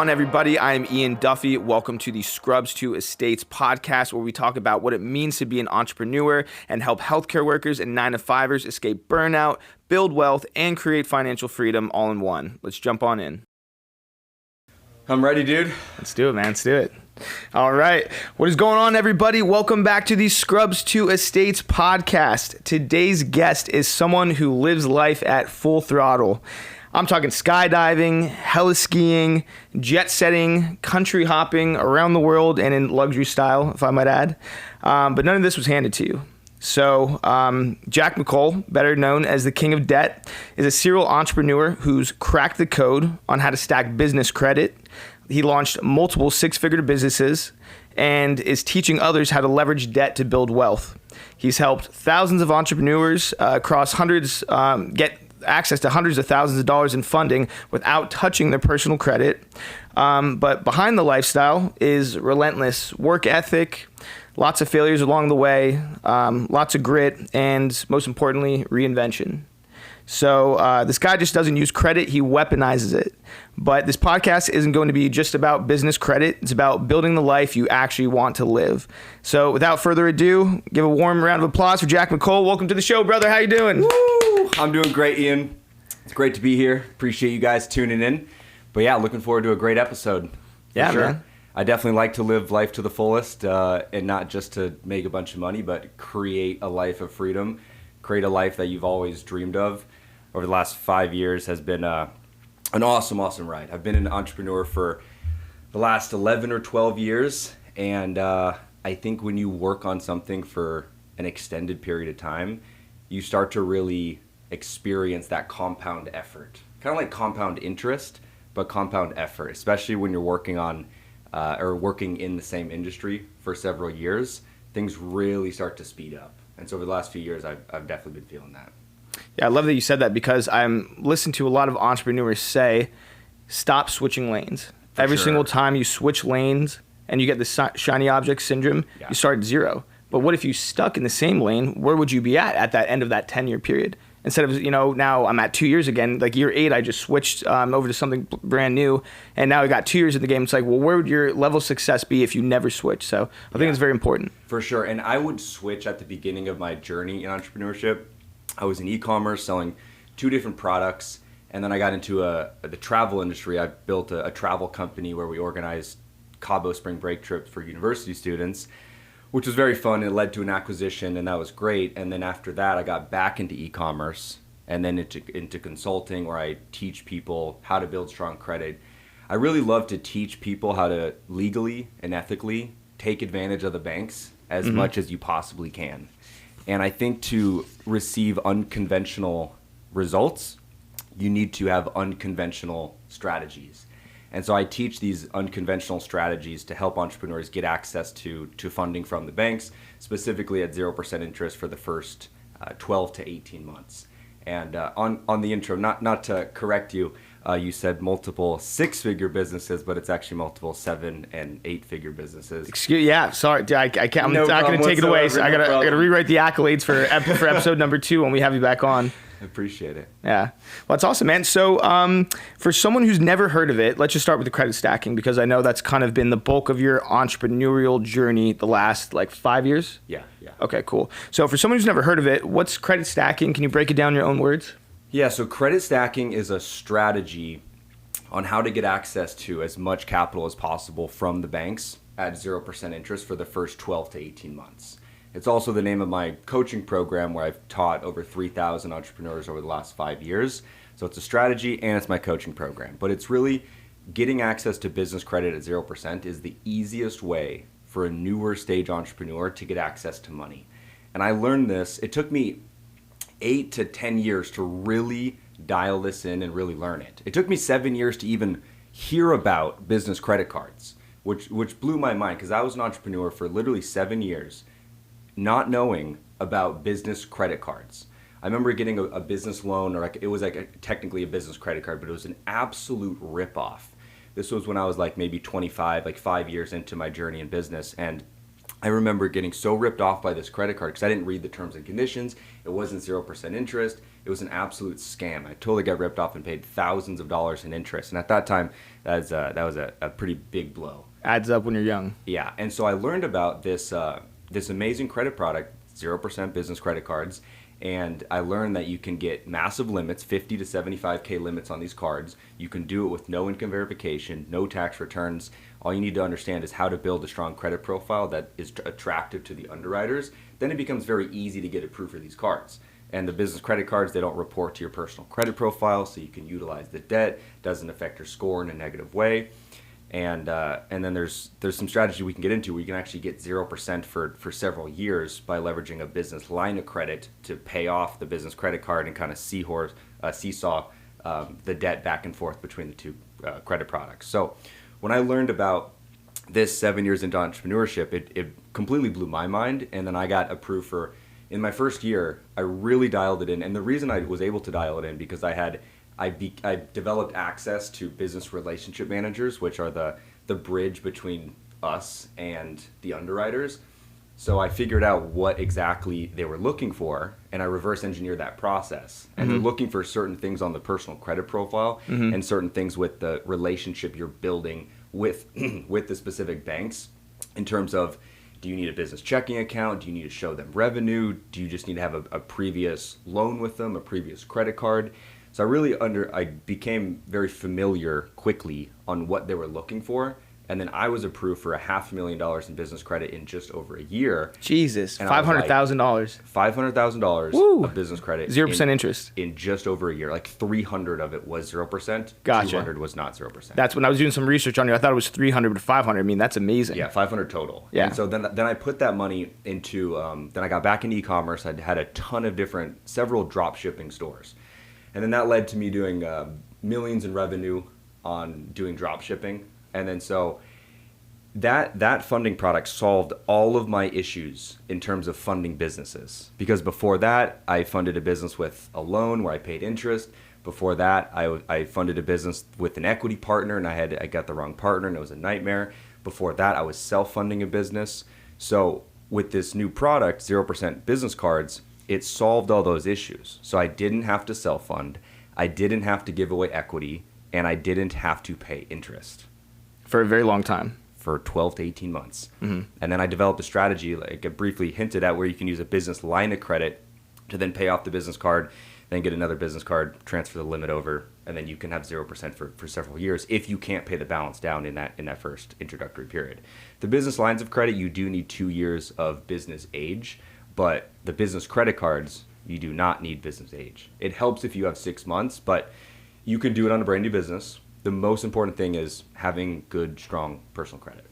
on, everybody? I am Ian Duffy. Welcome to the Scrubs to Estates podcast, where we talk about what it means to be an entrepreneur and help healthcare workers and 9-to-5ers escape burnout, build wealth, and create financial freedom all in one. Let's jump on in. I'm ready, dude. Let's do it, man. Let's do it. All right. What is going on, everybody? Welcome back to the Scrubs to Estates podcast. Today's guest is someone who lives life at full throttle. I'm talking skydiving, heli-skiing, jet setting, country hopping around the world and in luxury style, if I might add. But none of this was handed to you. So Jack McColl, better known as the King of Debt, is a serial entrepreneur who's cracked the code on how to stack business credit. He launched multiple six-figure businesses and is teaching others how to leverage debt to build wealth. He's helped thousands of entrepreneurs across hundreds get access to hundreds of thousands of dollars in funding without touching their personal credit. But behind the lifestyle is relentless work ethic, lots of failures along the way, lots of grit, and most importantly, reinvention. So this guy just doesn't use credit, he weaponizes it. But this podcast isn't going to be just about business credit. It's about building the life you actually want to live. So without further ado, give a warm round of applause for Jack McColl. Welcome to the show, brother. How you doing? Woo! I'm doing great, Ian. It's great to be here. Appreciate you guys tuning in. But yeah, looking forward to a great episode. Yeah, sure. Man. I definitely like to live life to the fullest, and not just to make a bunch of money, but create a life of freedom, create a life that you've always dreamed of. Over the last 5 years has been an awesome ride. I've been an entrepreneur for the last 11 or 12 years, and I think when you work on something for an extended period of time, you start to really experience that compound effort. Kind of like compound interest, but compound effort, especially when you're working on or working in the same industry for several years. Things really start to speed up. And so over the last few years, I've definitely been feeling that. Yeah, I love that you said that, because I'm listening to a lot of entrepreneurs say, stop switching lanes. Every single time you switch lanes and you get the shiny object syndrome, you start at zero. But what if you stuck in the same lane? Where would you be at that end of that 10-year period? Instead of, now I'm at 2 years again, like year 8, I just switched over to something brand new, and now I got 2 years in the game. It's like, well, where would your level of success be if you never switch? So I think it's very important. For sure. And I would switch at the beginning of my journey in entrepreneurship. I was in e-commerce selling 2 different products, and then I got into the travel industry. I built a travel company where we organized Cabo spring break trips for university students, which was very fun. It led to an acquisition, and that was great. And then after that, I got back into e-commerce and then into consulting, where I teach people how to build strong credit. I really love to teach people how to legally and ethically take advantage of the banks as much as you possibly can. And I think to receive unconventional results, you need to have unconventional strategies. And so I teach these unconventional strategies to help entrepreneurs get access to funding from the banks, specifically at 0% interest for the first 12 to 18 months. And on the intro, not to correct you, you said multiple 6-figure businesses, but it's actually multiple 7- and 8-figure businesses. Sorry, I can't. I'm not going to take it away. So I gotta rewrite the accolades for episode number 2 when we have you back on. I appreciate it. Yeah. Well, that's awesome, man. So for someone who's never heard of it, let's just start with the credit stacking, because I know that's kind of been the bulk of your entrepreneurial journey the last 5 years. Yeah. Okay, cool. So for someone who's never heard of it, what's credit stacking? Can you break it down in your own words? Yeah, so credit stacking is a strategy on how to get access to as much capital as possible from the banks at 0% interest for the first 12 to 18 months. It's also the name of my coaching program, where I've taught over 3,000 entrepreneurs over the last 5 years. So it's a strategy and it's my coaching program. But it's really getting access to business credit at 0% is the easiest way for a newer stage entrepreneur to get access to money. And I learned this. It took me 8 to 10 years to really dial this in and really learn it. It took me 7 years to even hear about business credit cards, which blew my mind, because I was an entrepreneur for literally 7 years, not knowing about business credit cards. I remember getting a business loan, or it was technically a business credit card, but it was an absolute ripoff. This was when I was maybe 25, 5 years into my journey in business, and I remember getting so ripped off by this credit card because I didn't read the terms and conditions. It wasn't 0% interest. It was an absolute scam. I totally got ripped off and paid thousands of dollars in interest. And at that time, that was a pretty big blow. Adds up when you're young. Yeah, and so I learned about this amazing credit product, 0% business credit cards, and I learned that you can get massive limits, 50 to 75K limits on these cards. You can do it with no income verification, no tax returns. All you need to understand is how to build a strong credit profile that is attractive to the underwriters. Then it becomes very easy to get approved for these cards. And the business credit cards, they don't report to your personal credit profile, so you can utilize the debt. Doesn't affect your score in a negative way. And then there's some strategy we can get into where you can actually get 0% for several years by leveraging a business line of credit to pay off the business credit card and kind of seesaw the debt back and forth between the two credit products. So when I learned about this 7 years into entrepreneurship, it completely blew my mind. And then I got approved for, in my first year, I really dialed it in. And the reason I was able to dial it in because I developed access to business relationship managers, which are the bridge between us and the underwriters. So I figured out what exactly they were looking for, and I reverse engineered that process. And they're looking for certain things on the personal credit profile and certain things with the relationship you're building with with the specific banks in terms of, do you need a business checking account? Do you need to show them revenue? Do you just need to have a previous loan with them, a previous credit card? So I became very familiar quickly on what they were looking for. And then I was approved for $500,000 in business credit in just over a year. Jesus, $500,000. $500,000 of business credit. 0% interest. In just over a year. Like 300 of it was 0%. Gotcha. 200 was not 0%. That's when I was doing some research on it. I thought it was 300 but 500. I mean, that's amazing. Yeah, 500 total. Yeah. And so then I put that money into, then I got back into e-commerce. I had a ton of several drop shipping stores. And then that led to me doing millions in revenue on doing drop shipping. And then so that funding product solved all of my issues in terms of funding businesses. Because before that, I funded a business with a loan where I paid interest. Before that, I funded a business with an equity partner, and I got the wrong partner, and it was a nightmare. Before that, I was self-funding a business. So with this new product, 0% business cards, it solved all those issues. So I didn't have to self-fund, I didn't have to give away equity, and I didn't have to pay interest. For a very long time. For 12 to 18 months. And then I developed a strategy, like I briefly hinted at, where you can use a business line of credit to then pay off the business card, then get another business card, transfer the limit over, and then you can have 0% for several years if you can't pay the balance down in that first introductory period. The business lines of credit, you do need 2 years of business age, but the business credit cards, you do not need business age. It helps if you have 6 months, but you can do it on a brand new business. The most important thing is having good, strong personal credit.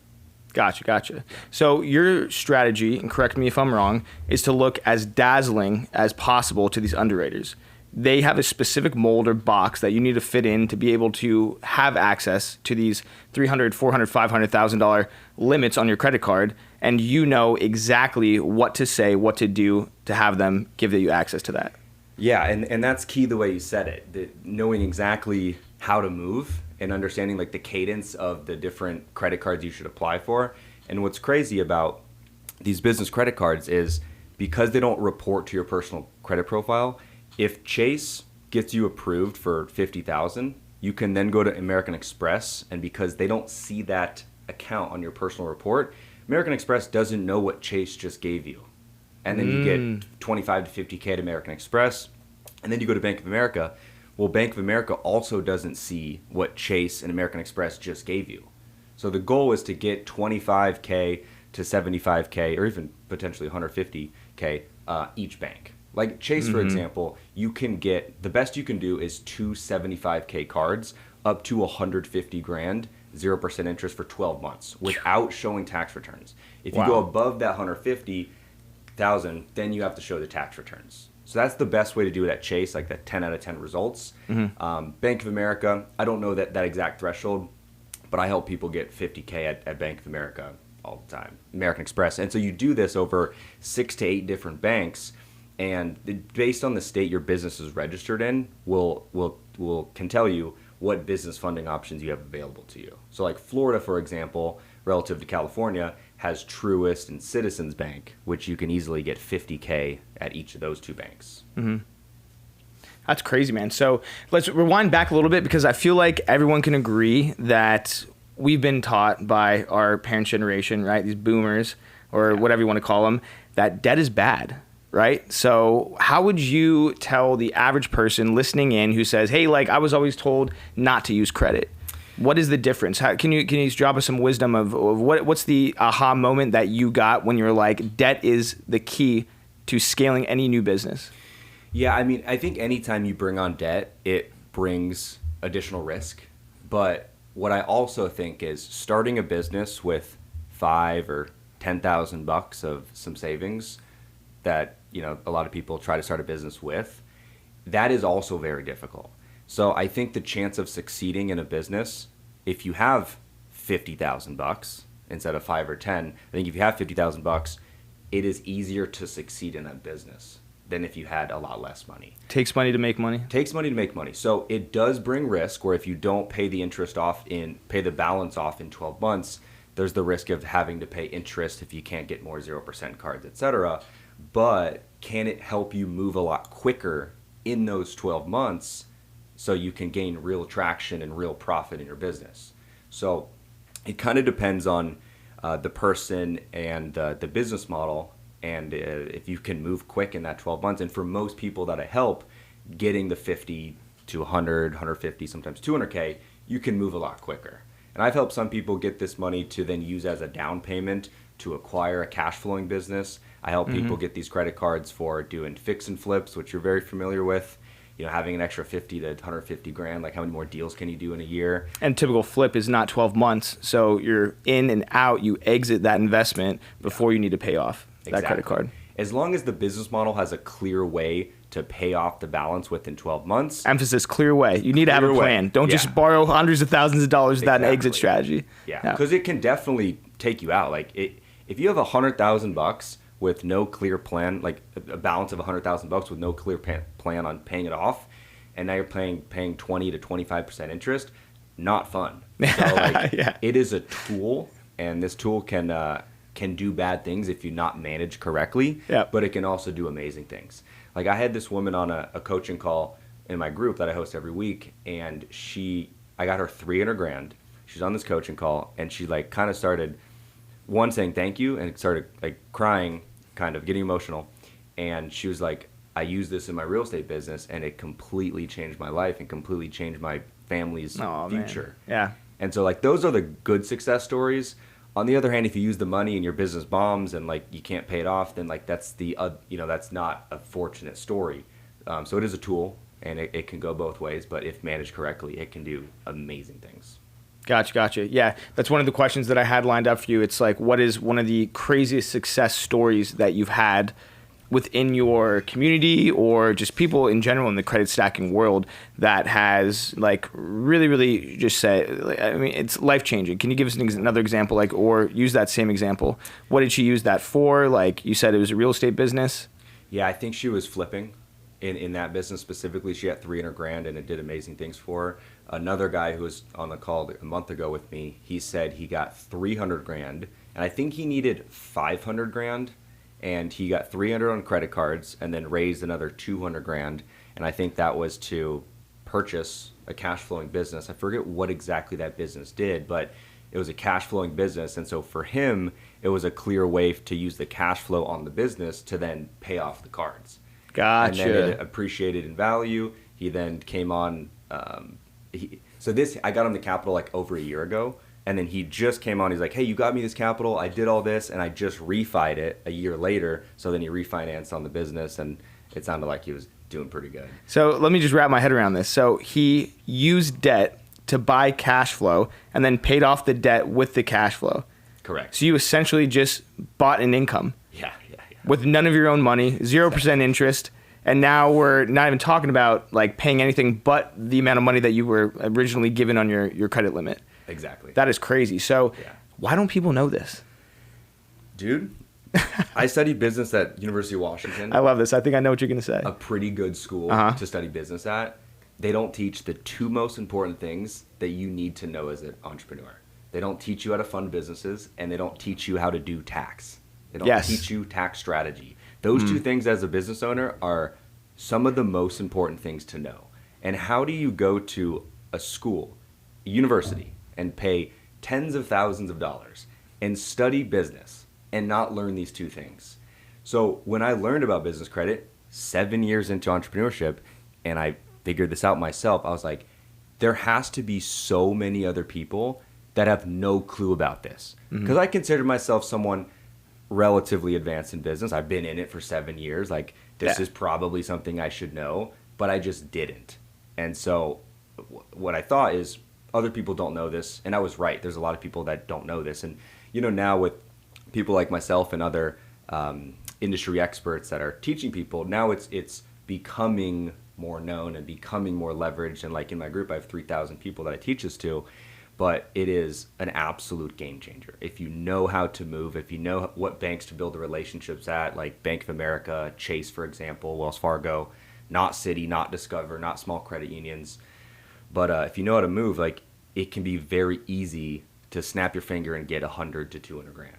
Gotcha. So your strategy, and correct me if I'm wrong, is to look as dazzling as possible to these underwriters. They have a specific mold or box that you need to fit in to be able to have access to these $300,000, $400,000, $500,000 limits on your credit card, and you know exactly what to say, what to do to have them give you access to that. Yeah, and that's key the way you said it, knowing exactly how to move and understanding like the cadence of the different credit cards you should apply for. And what's crazy about these business credit cards is because they don't report to your personal credit profile, if Chase gets you approved for $50,000, you can then go to American Express, and because they don't see that account on your personal report, American Express doesn't know what Chase just gave you. And then you get 25 to 50K at American Express, and then you go to Bank of America. Well, Bank of America also doesn't see what Chase and American Express just gave you. So the goal is to get 25K to 75K, or even potentially 150K each bank. Like Chase, for example, you can get, the best you can do is 2 75K cards up to 150 grand, 0% interest for 12 months without showing tax returns. If you go above that 150,000, then you have to show the tax returns. So that's the best way to do it at Chase, like that 10 out of 10 results. Bank of America, I don't know that exact threshold, but I help people get 50K at Bank of America all the time, American Express. And so you do this over 6 to 8 different banks, and based on the state your business is registered in, can tell you what business funding options you have available to you. So like Florida, for example, relative to California, has Truist and Citizens Bank, which you can easily get $50K at each of those two banks. That's crazy, man. So let's rewind back a little bit, because I feel like everyone can agree that we've been taught by our parents' generation, right? These boomers, or whatever you want to call them, that debt is bad, right? So how would you tell the average person listening in who says, hey, like, I was always told not to use credit? What is the difference? Can you just drop us some wisdom of what's the aha moment that you got when you're like, debt is the key to scaling any new business? Yeah, I mean, I think anytime you bring on debt, it brings additional risk. But what I also think is starting a business with $5,000 or $10,000 of some savings that, you know, a lot of people try to start a business with, that is also very difficult. So I think the chance of succeeding in a business, if you have $50,000 instead of 5 or 10, I think if you have $50,000, it is easier to succeed in that business than if you had a lot less money. Takes money to make money. Takes money to make money. So it does bring risk, where if you don't pay the balance off in 12 months, there's the risk of having to pay interest if you can't get more 0% cards, etc. But can it help you move a lot quicker in those 12 months so you can gain real traction and real profit in your business? So it kind of depends on the person and the business model, and if you can move quick in that 12 months. And for most people that I help, getting the 50 to 100, 150, sometimes 200K, you can move a lot quicker. And I've helped some people get this money to then use as a down payment to acquire a cash flowing business. I help people get these credit cards for doing fix and flips, which you're very familiar with. You know, having an extra 50 to 150 grand, like how many more deals can you do in a year? And typical flip is not 12 months. So you're in and out, you exit that investment before you need to pay off that credit card. As long as the business model has a clear way to pay off the balance within 12 months. Emphasis, clear way. You need to have a plan. Don't just borrow hundreds of thousands of dollars without an exit strategy. Yeah, because it can definitely take you out. Like if you have $100,000 with no clear plan, like a balance of $100,000 with no clear plan on paying it off, and now you're paying 20 to 25% interest, not fun. So like, it is a tool, and this tool can do bad things if you not manage correctly, but it can also do amazing things. Like I had this woman on a coaching call in my group that I host every week, and I got her 300 grand. She's on this coaching call, and she like kind of started saying thank you, and started like crying, kind of getting emotional. And she was like, I use this in my real estate business, and it completely changed my life and completely changed my family's future. Man. Yeah. And so like those are the good success stories. On the other hand, if you use the money and your business bombs and like you can't pay it off, then like that's that's not a fortunate story. So it is a tool, and it can go both ways. But if managed correctly, it can do amazing things. Gotcha. Yeah, that's one of the questions that I had lined up for you. It's like, what is one of the craziest success stories that you've had within your community, or just people in general in the credit stacking world, that has like really just said, like, I mean, it's life changing? Can you give us another example, like, or use that same example? What did she use that for? Like you said, it was a real estate business. Yeah, I think she was flipping in that business specifically. She had 300 grand, and it did amazing things for her. Another guy who was on the call a month ago with me, he said he got 300 grand, and I think he needed 500 grand. And he got 300 on credit cards, and then raised another 200 grand. And I think that was to purchase a cash flowing business. I forget what exactly that business did, but it was a cash flowing business. And so for him, it was a clear way to use the cash flow on the business to then pay off the cards. Gotcha. And then it appreciated in value. He then came on. I got him the capital like over a year ago. And then he just came on. He's like, hey, you got me this capital. I did all this, and I just refied it a year later. So then he refinanced on the business, and it sounded like he was doing pretty good. So let me just wrap my head around this. So he used debt to buy cash flow, and then paid off the debt with the cash flow. Correct. So you essentially just bought an income. Yeah. With none of your own money, 0% interest. And now we're not even talking about like paying anything but the amount of money that you were originally given on your credit limit. Exactly. That is crazy. So why don't people know this? Dude, I studied business at University of Washington. I love this. I think I know what you're going to say. A pretty good school to study business at. They don't teach the two most important things that you need to know as an entrepreneur. They don't teach you how to fund businesses, and they don't teach you how to do tax. They don't Yes. teach you tax strategy. Those two things as a business owner are some of the most important things to know. And how do you go to a school, a university, and pay tens of thousands of dollars and study business and not learn these two things? So when I learned about business credit 7 years into entrepreneurship, and I figured this out myself, I was like, there has to be so many other people that have no clue about this. Because I consider myself someone relatively advanced in business. I've been in it for 7 years. Like, this is probably something I should know, but I just didn't. And so what I thought is other people don't know this, and I was right. There's a lot of people that don't know this. And, now with people like myself and other industry experts that are teaching people, now it's becoming more known and becoming more leveraged. And like in my group, I have 3,000 people that I teach this to. But it is an absolute game changer. If you know how to move, if you know what banks to build the relationships at, like Bank of America, Chase, for example, Wells Fargo, not Citi, not Discover, not small credit unions. But if you know how to move, like, it can be very easy to snap your finger and get 100 to 200 grand.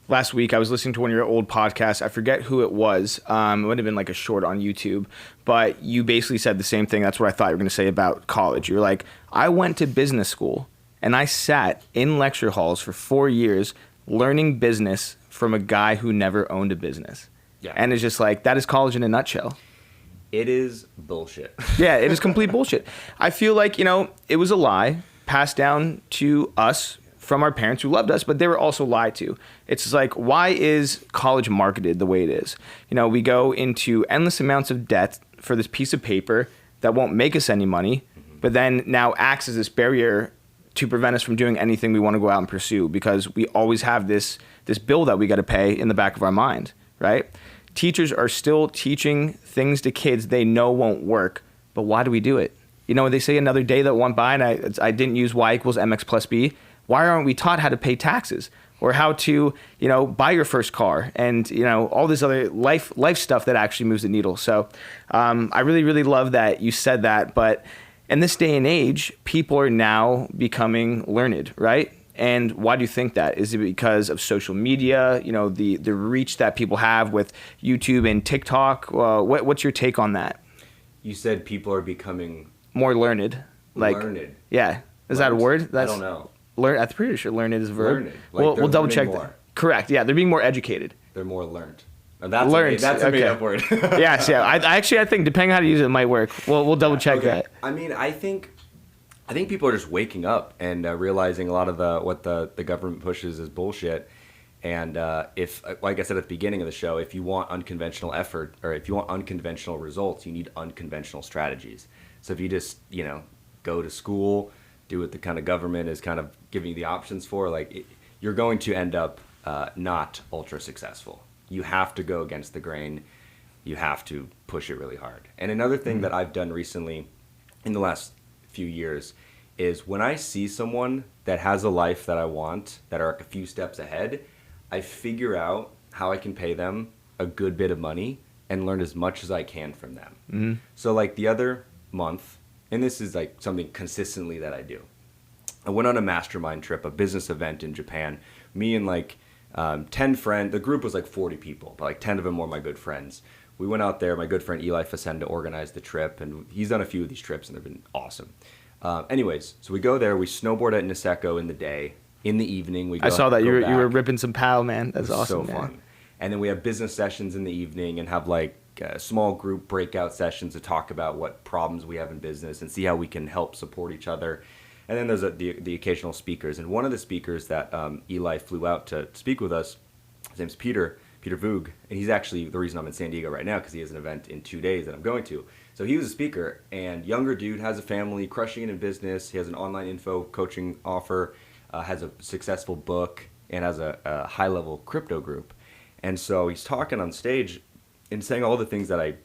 Last week, I was listening to one of your old podcasts. I forget who it was. It would have been like a short on YouTube. But you basically said the same thing. That's what I thought you were going to say about college. You're like, I went to business school, and I sat in lecture halls for 4 years learning business from a guy who never owned a business. Yeah. And it's just like, that is college in a nutshell. It is bullshit. Yeah, it is complete bullshit. I feel like, it was a lie passed down to us from our parents who loved us, but they were also lied to. It's just like, why is college marketed the way it is? We go into endless amounts of debt for this piece of paper that won't make us any money, but then now acts as this barrier to prevent us from doing anything we want to go out and pursue, because we always have this bill that we got to pay in the back of our mind, right? Teachers are still teaching things to kids they know won't work, but why do we do it? They say another day that went by and I didn't use y equals mx plus b. Why aren't we taught how to pay taxes or how to, buy your first car and, all this other life stuff that actually moves the needle? So I really, really love that you said that. But in this day and age, people are now becoming learned, right? And why do you think that? Is it because of social media, the reach that people have with YouTube and TikTok? What's your take on that? You said people are becoming more learned. Learned. Yeah. Is that a word? I don't know. I'm pretty sure learned is a verb. Learned. Like we'll double check more. that. Correct. Yeah, they're being more educated. They're more learned. Now that's learned. That's a made-up word. Yes, yeah. I think depending on how to use it, it might work. We'll double check that. I mean, I think people are just waking up and realizing a lot of what the government pushes is bullshit. And if, like I said at the beginning of the show, if you want unconventional effort or if you want unconventional results, you need unconventional strategies. So if you just, go to school, do what the kind of government is kind of giving you the options for, you're going to end up not ultra successful. You have to go against the grain. You have to push it really hard. And another thing that I've done recently in the last few years is when I see someone that has a life that I want, that are a few steps ahead, I figure out how I can pay them a good bit of money and learn as much as I can from them. Mm-hmm. So the other month, and this is something consistently that I do, I went on a mastermind trip, a business event in Japan. Me and 10 friends, the group was 40 people, but 10 of them were my good friends. We went out there, my good friend Eli Facenda organized the trip, and he's done a few of these trips and they've been awesome. Anyways, so we go there, we snowboard at Niseko in the day. In the evening, we go. I saw that you back. were ripping some PAL, man. That's awesome. So fun. And then we have business sessions in the evening and have small group breakout sessions to talk about what problems we have in business and see how we can help support each other. And then there's the occasional speakers. And one of the speakers that Eli flew out to speak with us, his name's Peter Voog, and he's actually the reason I'm in San Diego right now because he has an event in 2 days that I'm going to. So he was a speaker, and younger dude, has a family, crushing it in business. He has an online info coaching offer. Has a successful book and has a high-level crypto group. And so he's talking on stage and saying all the things that I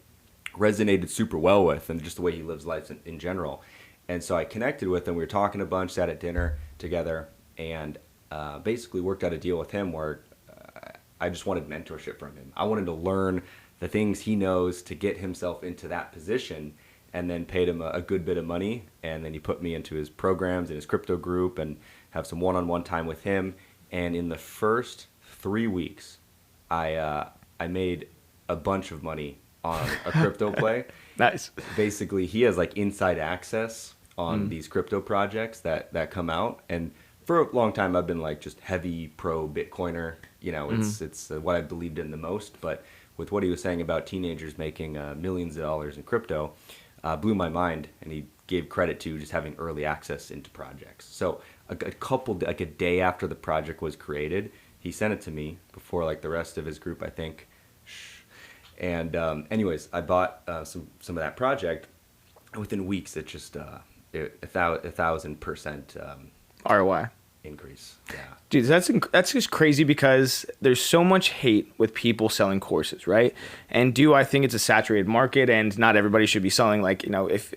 resonated super well with and just the way he lives life in general. And so I connected with him. We were talking a bunch, sat at dinner together, and basically worked out a deal with him where I just wanted mentorship from him. I wanted to learn the things he knows to get himself into that position, and then paid him a good bit of money. And then he put me into his programs and his crypto group and have some one-on-one time with him. And in the first 3 weeks, I made a bunch of money on a crypto play. Nice. Basically, he has like inside access on these crypto projects that come out. And for a long time, I've been like just heavy pro Bitcoiner. You know, it's what I believed in the most. But with what he was saying about teenagers making millions of dollars in crypto, blew my mind. And he gave credit to just having early access into projects. So like a day after the project was created, he sent it to me before like the rest of his group, I think. And anyways, I bought some of that project. And within weeks, it just 1,000% ROI increase. Yeah, dude, that's just crazy because there's so much hate with people selling courses, right? And I think it's a saturated market, and not everybody should be selling. Like, if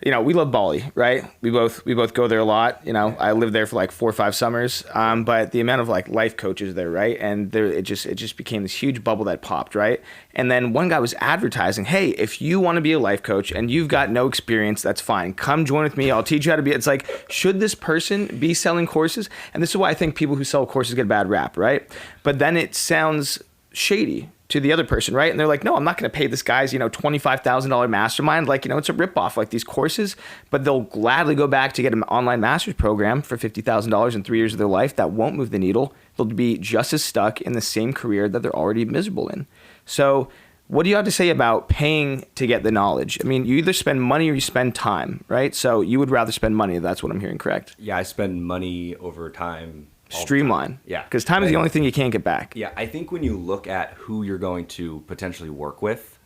we love Bali, right? We both go there a lot. I lived there for like 4 or 5 summers. But the amount of like life coaches there, right? And it just became this huge bubble that popped, right? And then one guy was advertising, hey, if you want to be a life coach and you've got no experience, that's fine. Come join with me. I'll teach you how to be. It's like, should this person be selling courses? And this is why I think people who sell courses get a bad rap, right? But then it sounds shady to the other person, right? And they're like, no, I'm not going to pay this guy's, $25,000 mastermind. Like, it's a ripoff, like these courses, but they'll gladly go back to get an online master's program for $50,000 in 3 years of their life. That won't move the needle. They'll be just as stuck in the same career that they're already miserable in. So what do you have to say about paying to get the knowledge? I mean, you either spend money or you spend time, right? So you would rather spend money. That's what I'm hearing, correct? Yeah, I spend money over time. Streamline. Yeah. Because time is the only thing you can't get back. Yeah, I think when you look at who you're going to potentially work with,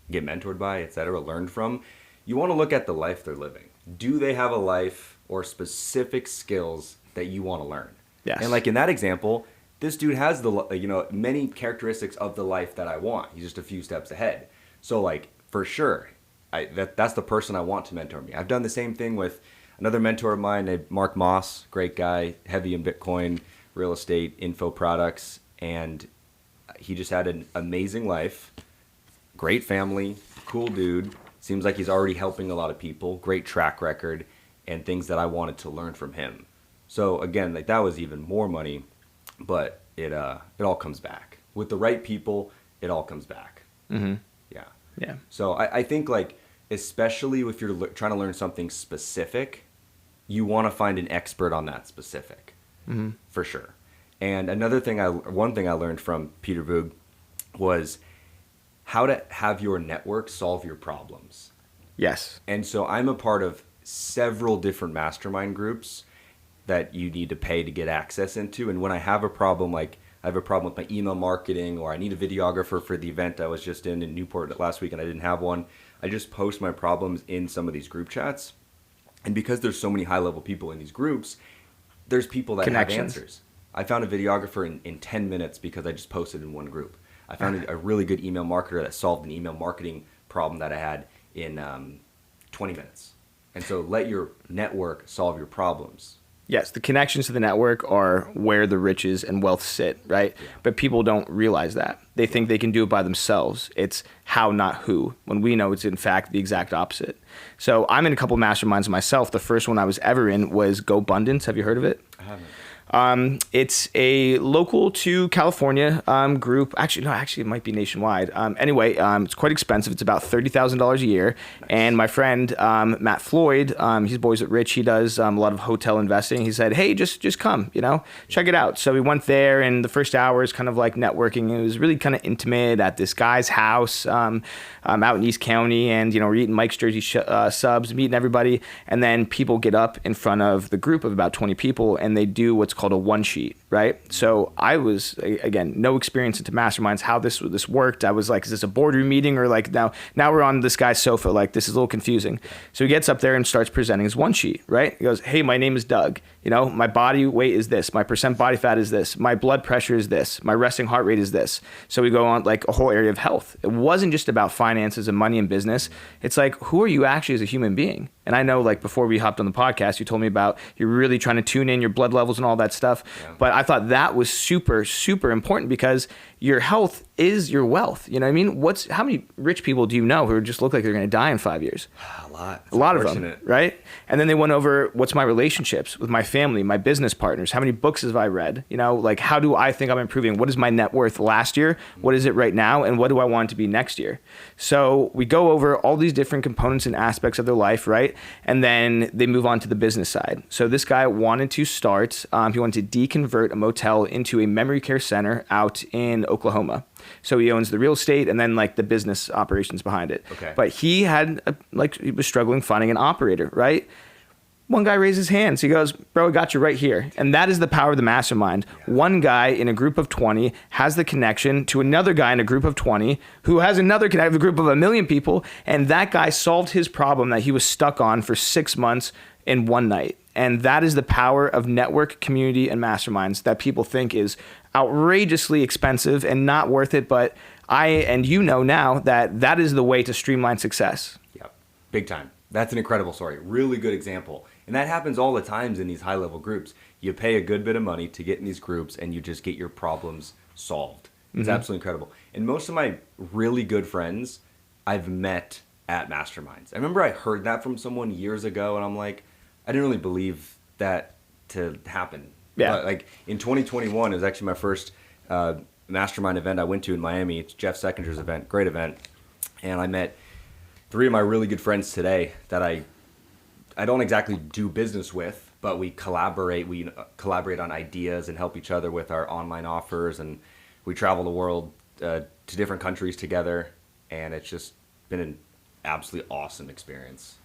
get mentored by, etc., learn from, you want to look at the life they're living. Do they have a life or specific skills that you want to learn? Yes. And like in that example, this dude has many characteristics of the life that I want. He's just a few steps ahead. So like for sure, that's the person I want to mentor me. I've done the same thing with another mentor of mine named Mark Moss, great guy, heavy in Bitcoin, real estate, info products, and he just had an amazing life, great family, cool dude, seems like he's already helping a lot of people, great track record, and things that I wanted to learn from him. So again, like that was even more money, but it all comes back. With the right people, it all comes back. Mm-hmm. Yeah. Yeah. So I think like, especially if you're trying to learn something specific, you want to find an expert on that specific, for sure. And one thing I learned from Peter Voog was how to have your network solve your problems. Yes. And so I'm a part of several different mastermind groups that you need to pay to get access into. And when I have a problem, like I have a problem with my email marketing, or I need a videographer for the event I was just in Newport last week and I didn't have one, I just post my problems in some of these group chats. And because there's so many high-level people in these groups, there's people that have answers. I found a videographer in 10 minutes because I just posted in one group. I found a really good email marketer that solved an email marketing problem that I had in 20 minutes. And so let your network solve your problems. Yes, the connections to the network are where the riches and wealth sit, right? Yeah. But people don't realize that. They think they can do it by themselves. It's how, not who, when we know it's in fact the exact opposite. So I'm in a couple masterminds myself. The first one I was ever in was GoBundance. Have you heard of it? I haven't. It's a local to California group. Actually, it might be nationwide. Anyway, it's quite expensive. It's about $30,000 a year. Nice. And my friend Matt Floyd, he's Boys at Rich. He does a lot of hotel investing. He said, "Hey, just come, check it out." So we went there, and the first hour is kind of like networking. It was really kind of intimate at this guy's house out in East County, and we're eating Mike's Jersey subs, meeting everybody, and then people get up in front of the group of about 20 people, and they do what's called a one sheet, right? So I was, again, no experience into masterminds, how this worked. I was like, is this a boardroom meeting, or like now we're on this guy's sofa, like this is a little confusing. So he gets up there and starts presenting his one sheet, right? He goes, "Hey, my name is Doug. My body weight is this, my percent body fat is this, my blood pressure is this, my resting heart rate is this." So we go on like a whole area of health. It wasn't just about finances and money and business. It's like, who are you actually as a human being? And I know, like, before we hopped on the podcast, you told me about you're really trying to tune in your blood levels and all that stuff. Yeah. But I thought that was super, super important, because your health is your wealth. You know what I mean? How many rich people do you know who just look like they're going to die in 5 years? A lot. A lot of them, right? And then they went over what's my relationships with my family, my business partners, how many books have I read? You know, like how do I think I'm improving? What is my net worth last year? What is it right now? And what do I want it to be next year? So we go over all these different components and aspects of their life, right? And then they move on to the business side. So this guy wanted to start, he wanted to deconvert a motel into a memory care center out in Oklahoma. So he owns the real estate and then like the business operations behind it. Okay. But he had he was struggling finding an operator, right? One guy raised his hands. He goes, bro, I got you right here. And that is the power of the mastermind. Yeah. One guy in a group of 20 has the connection to another guy in a group of 20 who has another connection, a group of 1 million people. And that guy solved his problem that he was stuck on for 6 months in one night. And that is the power of network, community, and masterminds that people think is outrageously expensive and not worth it. But I and you know now that that is the way to streamline success. Yep, big time. That's an incredible story. Really good example. And that happens all the times in these high-level groups. You pay a good bit of money to get in these groups and you just get your problems solved. It's absolutely incredible. And most of my really good friends I've met at masterminds. I remember I heard that from someone years ago and I'm like, I didn't really believe that to happen. Yeah. But like in 2021, it was actually my first mastermind event I went to in Miami. It's Jeff Seckinger's event, great event. And I met 3 of my really good friends today that I don't exactly do business with, but we collaborate. We collaborate on ideas and help each other with our online offers. And we travel the world to different countries together. And it's just been an absolutely awesome experience.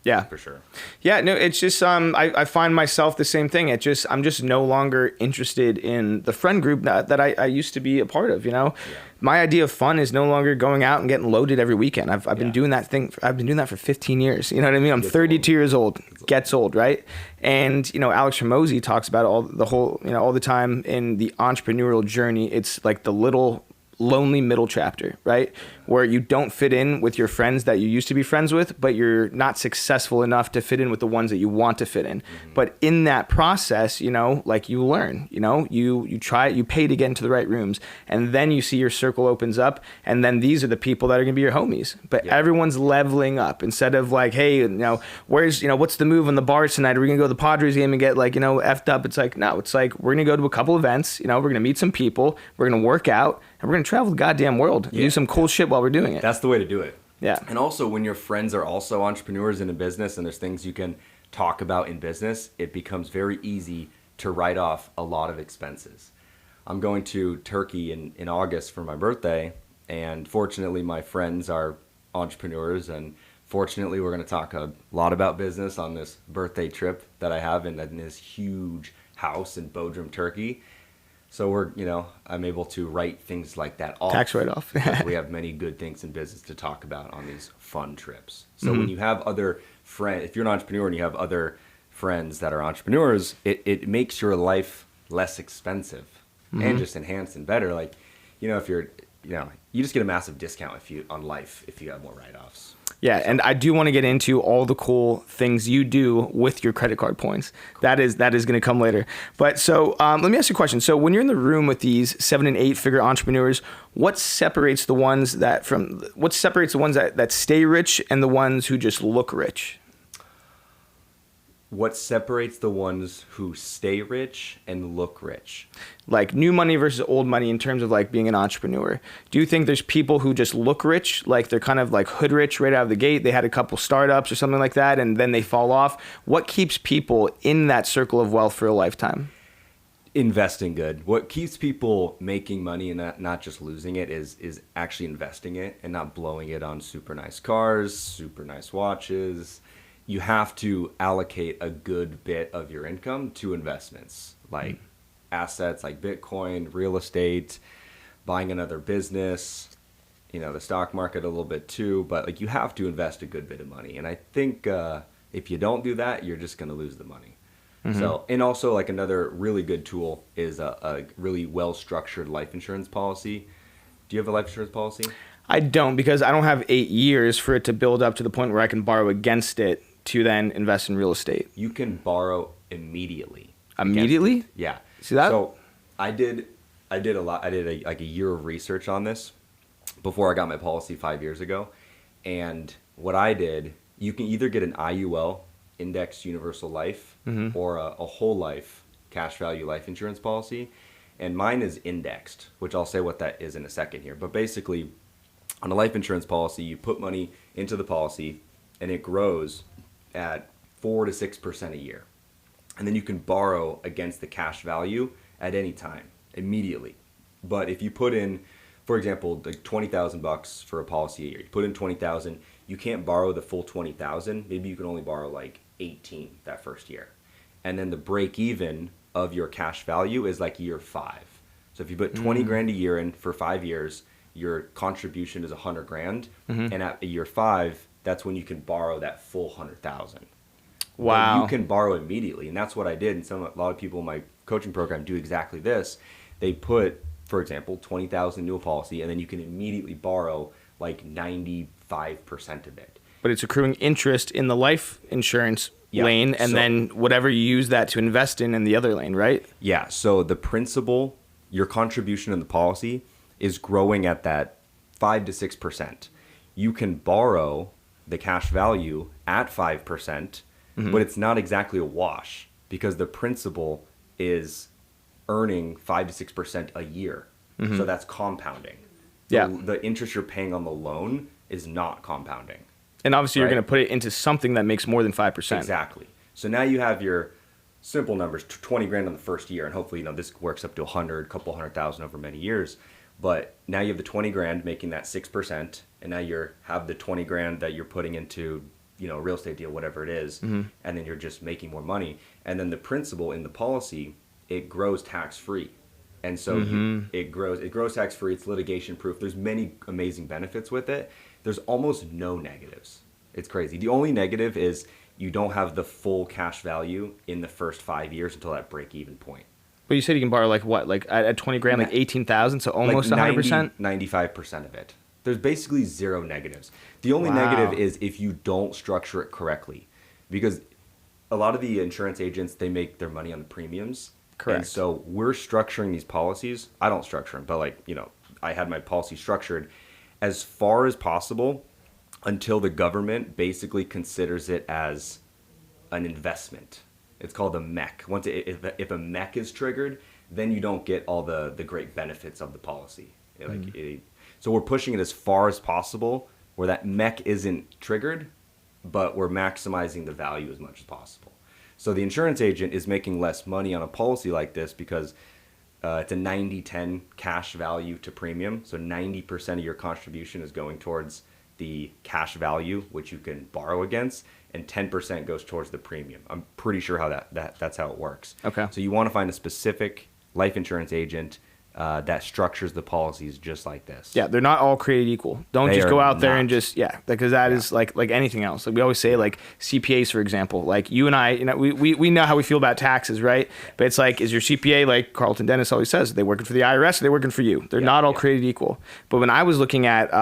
Yeah, for sure. Yeah, no, it's just I find myself the same thing. I'm just no longer interested in the friend group that I used to be a part of. You know, my idea of fun is no longer going out and getting loaded every weekend. I've been doing that thing. I've been doing that for 15 years. You know what I mean? I'm 32 years old. Gets old, right? And you know, Alex Hormozi talks about all the time in the entrepreneurial journey. It's like the little lonely middle chapter, right? Where you don't fit in with your friends that you used to be friends with, but you're not successful enough to fit in with the ones that you want to fit in. But in that process, you know, like you learn, you know, you try, you pay to get into the right rooms, and then you see your circle opens up, and then these are the people that are gonna be your homies. But everyone's leveling up instead of like, hey, you know, what's the move on the bars tonight? Are we gonna go to the Padres game and get like, you know, effed up? It's like, no, it's like, we're gonna go to a couple events, you know, we're gonna meet some people, we're gonna work out, and we're gonna travel the goddamn world and do some cool shit while we're doing it. That's the way to do it. Yeah. And also when your friends are also entrepreneurs in a business and there's things you can talk about in business, it becomes very easy to write off a lot of expenses. I'm going to Turkey in August for my birthday, and fortunately my friends are entrepreneurs, and fortunately we're going to talk a lot about business on this birthday trip that I have in this huge house in Bodrum, Turkey. So I'm able to write things like that off. Tax write-off. We have many good things in business to talk about on these fun trips. So when you have other friends, if you're an entrepreneur and you have other friends that are entrepreneurs, it makes your life less expensive and just enhanced and better. Like, you know, if you're, you just get a massive discount on life if you have more write-offs. Yeah, and I do want to get into all the cool things you do with your credit card points. Cool. That is going to come later. But so let me ask you a question. So when you're in the room with these 7 and 8 figure entrepreneurs, what separates the ones that stay rich and the ones who just look rich? What separates the ones who stay rich and look rich? Like new money versus old money in terms of like being an entrepreneur. Do you think there's people who just look rich, like they're kind of like hood rich right out of the gate? They had a couple startups or something like that, and then they fall off. What keeps people in that circle of wealth for a lifetime? Investing good. What keeps people making money and not just losing it is actually investing it and not blowing it on super nice cars, super nice watches. You have to allocate a good bit of your income to investments, like assets like Bitcoin, real estate, buying another business, the stock market a little bit too. But like you have to invest a good bit of money. And I think if you don't do that, you're just going to lose the money. So, and also like another really good tool is a really well-structured life insurance policy. Do you have a life insurance policy? I don't, because I don't have 8 years for it to build up to the point where I can borrow against it to then invest in real estate. You can borrow immediately. Immediately? Yeah. See that? So I did I did like a year of research on this before I got my policy 5 years ago. And what I did, you can either get an IUL, Indexed Universal Life, or a whole life cash value life insurance policy. And mine is indexed, which I'll say what that is in a second here. But basically, on a life insurance policy, you put money into the policy and it grows at 4 to 6% a year. And then you can borrow against the cash value at any time, immediately. But if you put in, for example, like $20,000 for a policy a year, you put in 20,000, you can't borrow the full 20,000. Maybe you can only borrow like 18 that first year. And then the break even of your cash value is like year 5. So if you put 20 grand a year in for 5 years, your contribution is 100 grand. And at year 5, that's when you can borrow that full 100,000. Wow. But you can borrow immediately. And that's what I did. And a lot of people in my coaching program do exactly this. They put, for example, 20,000 into a policy, and then you can immediately borrow like 95% of it. But it's accruing interest in the life insurance lane, and then whatever you use that to invest in the other lane, right? Yeah. So the principal, your contribution in the policy is growing at that 5 to 6%. You can borrow the cash value at 5%, but it's not exactly a wash because the principal is earning 5 to 6% a year. So that's compounding. So the interest you're paying on the loan is not compounding. And obviously you're going to put it into something that makes more than 5%. Exactly. So now you have your simple numbers, 20 grand on the first year, and hopefully, this works up to 100, couple 100,000 over many years. But now you have the 20 grand making that 6%, and now you have the 20 grand that you're putting into, a real estate deal, whatever it is, and then you're just making more money. And then the principal in the policy, it grows tax-free. And so it grows tax-free, it's litigation proof. There's many amazing benefits with it. There's almost no negatives. It's crazy. The only negative is you don't have the full cash value in the first 5 years until that break-even point. But you said you can borrow like what? Like at 20 grand, like 18,000, so almost like 100%? 95% of it. There's basically zero negatives. The only negative is if you don't structure it correctly. Because a lot of the insurance agents, they make their money on the premiums. Correct. And so we're structuring these policies. I don't structure them, but I had my policy structured as far as possible until the government basically considers it as an investment. It's called a MEC. If a MEC is triggered, then you don't get all the great benefits of the policy. So we're pushing it as far as possible where that MEC isn't triggered, but we're maximizing the value as much as possible. So the insurance agent is making less money on a policy like this because it's a 90-10 cash value to premium. So 90% of your contribution is going towards the cash value, which you can borrow against, and 10% goes towards the premium. I'm pretty sure how that's how it works. Okay. So you want to find a specific life insurance agent that structures the policies just like this. Yeah, they're not all created equal. Don't just go out there and just, because that is like anything else. Like we always say, like CPAs, for example, like you and I, we know how we feel about taxes, right? But it's like, is your CPA, like Carlton Dennis always says, are they working for the IRS or are they working for you? They're not all created equal. But when I was looking at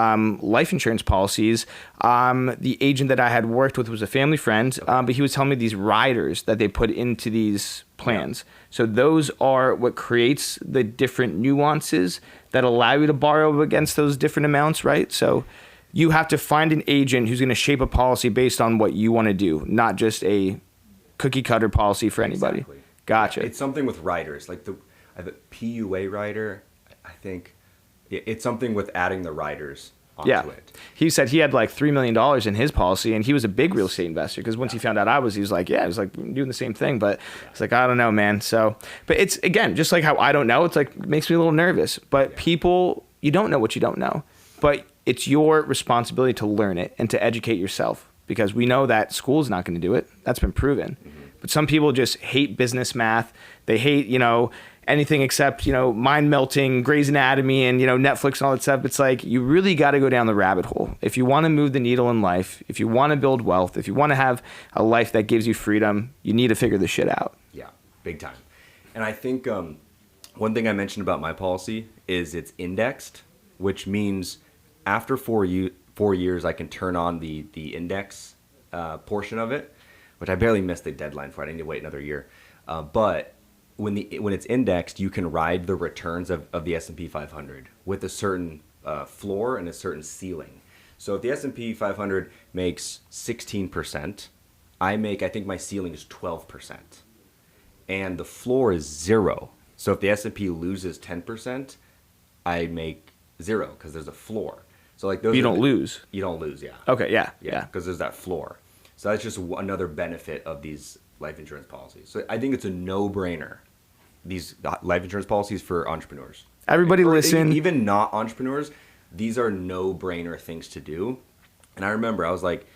life insurance policies, the agent that I had worked with was a family friend, but he was telling me these riders that they put into these plans. So those are what creates the different nuances that allow you to borrow against those different amounts, right? So you have to find an agent who's going to shape a policy based on what you want to do, not just a cookie cutter policy for anybody. Exactly. Gotcha. It's something with riders, like I have a PUA rider. I think it's something with adding the riders onto it. He said he had like $3 million in his policy, and he was a big real estate investor because once he found out he was like doing the same thing. But it's like, I don't know, man. So, but it's, again, just like how I don't know, it's like, it makes me a little nervous. But people, you don't know what you don't know. But it's your responsibility to learn it and to educate yourself, because we know that school is not going to do it. That's been proven. But some people just hate business math. They hate, anything except, mind melting, Grey's Anatomy and, Netflix and all that stuff. It's like, you really got to go down the rabbit hole. If you want to move the needle in life, if you want to build wealth, if you want to have a life that gives you freedom, you need to figure this shit out. Yeah, big time. And I think one thing I mentioned about my policy is it's indexed, which means after 4 years, I can turn on the index portion of it, which I barely missed the deadline for. I need to wait another year. But when it's indexed, you can ride the returns of the S&P 500 with a certain floor and a certain ceiling. So if the S&P 500 makes 16%, I think my ceiling is 12%. And the floor is 0. So if the S&P loses 10%, I make 0 because there's a floor. So like those You don't lose. You don't lose, yeah. Okay, yeah. Because there's that floor. So that's just another benefit of these life insurance policies. So I think it's a no-brainer, these life insurance policies for entrepreneurs. Everybody listen. Even not entrepreneurs, these are no-brainer things to do. And I remember I was like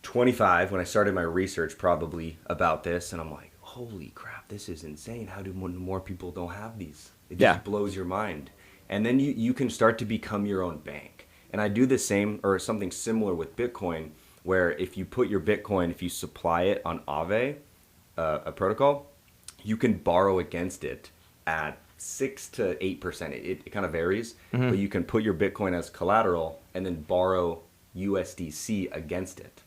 25 when I started my research probably about this, and I'm like, holy crap, this is insane. How do more people don't have these? It just blows your mind. And then you can start to become your own bank. And I do the same or something similar with Bitcoin, where if you put your Bitcoin, if you supply it on Aave, a protocol, you can borrow against it at 6 to 8%. It kind of varies, but you can put your Bitcoin as collateral and then borrow USDC against it.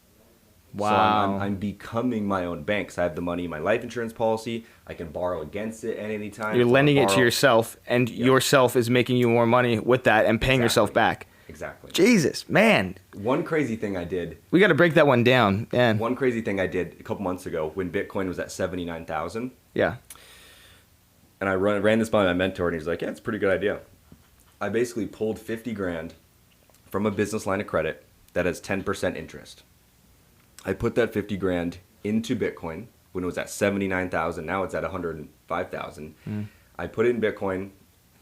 Wow. So I'm becoming my own bank. So I have the money in my life insurance policy. I can borrow against it at any time. You're lending it to yourself, and yourself is making you more money with that and paying yourself back. Exactly. Jesus, man. One crazy thing I did. We got to break that one down. Man. One crazy thing I did a couple months ago when Bitcoin was at 79,000. Yeah. And I ran this by my mentor, and he's like, yeah, it's a pretty good idea. I basically pulled 50 grand from a business line of credit that has 10% interest. I put that 50 grand into Bitcoin when it was at 79,000. Now it's at 105,000. I put it in Bitcoin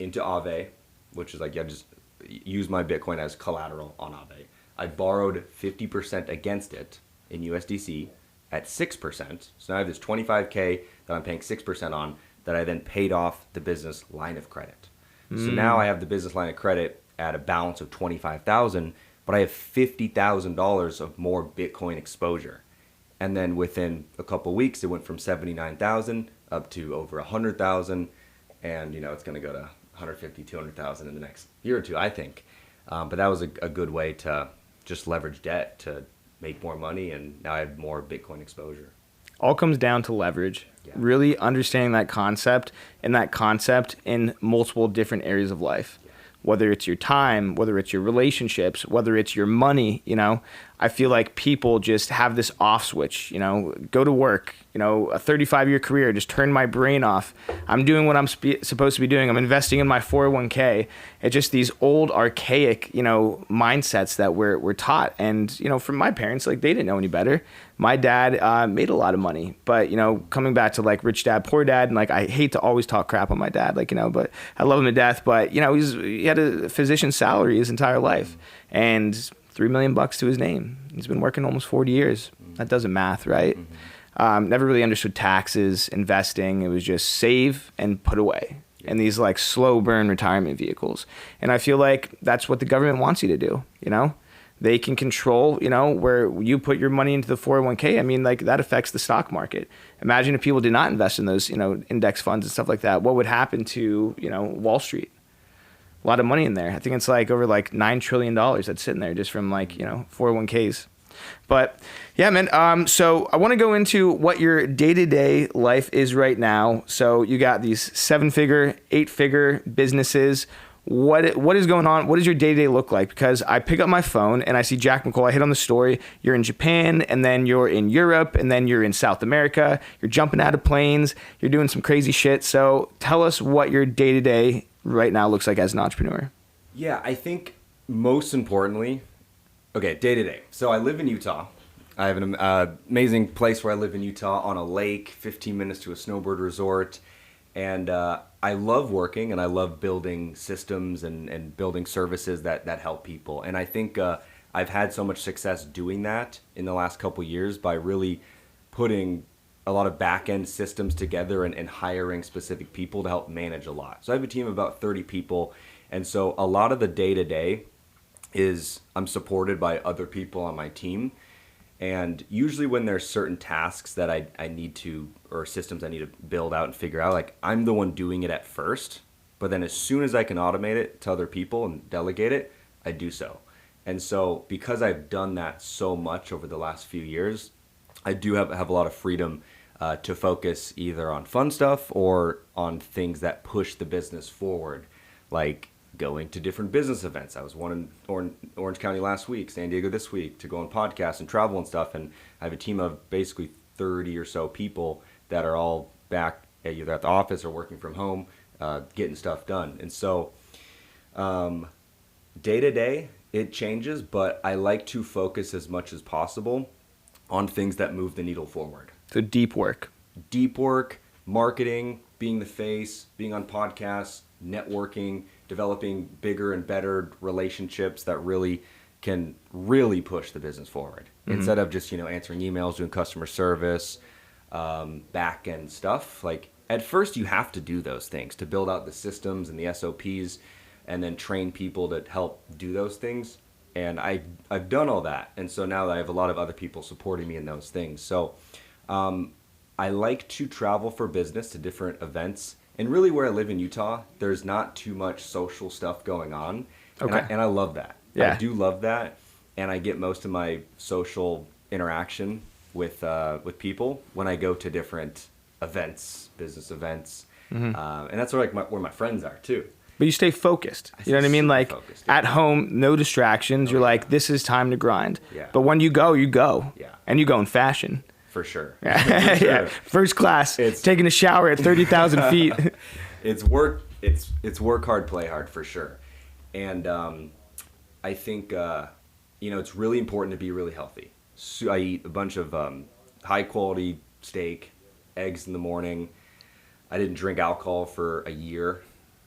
into Aave, which is like, just use my Bitcoin as collateral on Aave. I borrowed 50% against it in USDC at 6%. So now I have this 25K that I'm paying 6% on that I then paid off the business line of credit. So now I have the business line of credit at a balance of 25,000, but I have $50,000 of more Bitcoin exposure. And then within a couple weeks, it went from 79,000 up to over 100,000. And, it's going to go to 150, 200,000 in the next year or two, I think. But that was a good way to just leverage debt to make more money. And now I have more Bitcoin exposure. All comes down to leverage, really understanding that concept in multiple different areas of life. Whether it's your time, whether it's your relationships, whether it's your money, I feel like people just have this off switch, go to work, a 35-year career, just turn my brain off. I'm doing what I'm supposed to be doing. I'm investing in my 401k. It's just these old archaic, mindsets that we're taught. And, from my parents, like they didn't know any better. My dad made a lot of money, but, coming back to like rich dad, poor dad, and like I hate to always talk crap on my dad, but I love him to death. But, he had a physician's salary his entire life and $3 million to his name. He's been working almost 40 years. That doesn't math, right? Never really understood taxes, investing. It was just save and put away. And these like slow burn retirement vehicles. And I feel like that's what the government wants you to do, They can control, where you put your money into the 401k. I mean, like that affects the stock market. Imagine if people did not invest in those, index funds and stuff like that. What would happen to, Wall Street? A lot of money in there. I think it's like over like $9 trillion that's sitting there just from like, 401ks. But yeah, man. So I want to go into what your day-to-day life is right now. So you got these 7-figure, 8-figure businesses. What is going on? What does your day-to-day look like? Because I pick up my phone and I see Jack McColl. I hit on the story. You're in Japan, and then you're in Europe, and then you're in South America. You're jumping out of planes. You're doing some crazy shit. So tell us what your day-to-day right now looks like as an entrepreneur. Yeah, I think most importantly, okay, day-to-day. So I live in Utah. I have an amazing place where I live in Utah on a lake, 15 minutes to a snowboard resort. And I love working, and I love building systems and building services that help people. And I think I've had so much success doing that in the last couple years by really putting a lot of back-end systems together and hiring specific people to help manage a lot. So I have a team of about 30 people. And so a lot of the day-to-day is I'm supported by other people on my team. And usually when there's certain tasks that I need to, or systems I need to build out and figure out, like I'm the one doing it at first, but then as soon as I can automate it to other people and delegate it, I do so. And so because I've done that so much over the last few years, I do have a lot of freedom to focus either on fun stuff or on things that push the business forward, like going to different business events. I was one in Orange County last week, San Diego this week, to go on podcasts and travel and stuff. And I have a team of basically 30 or so people that are all back either at the office or working from home, getting stuff done. And so day to day, it changes, but I like to focus as much as possible on things that move the needle forward. So deep work, marketing, being the face, being on podcasts, networking, developing bigger and better relationships that really can really push the business forward. Instead of just, answering emails, doing customer service, back end stuff. Like at first you have to do those things to build out the systems and the SOPs and then train people to help do those things. And I've done all that. And so now I have a lot of other people supporting me in those things. So I like to travel for business to different events. And really where I live in Utah, there's not too much social stuff going on. Okay. And I love that. Yeah. I do love that. And I get most of my social interaction with people when I go to different events, business events. And that's where where my friends are too. But you stay focused. You know what I mean? Like focused, at home, no distractions. You're like, this is time to grind. Yeah. But when you go, you go. Yeah. And you go in fashion. For sure. Yeah. Yeah. First class. Taking a shower at 30,000 feet. It's work hard, play hard for sure. And I think it's really important to be really healthy. So I eat a bunch of high quality steak, eggs in the morning. I didn't drink alcohol for a year.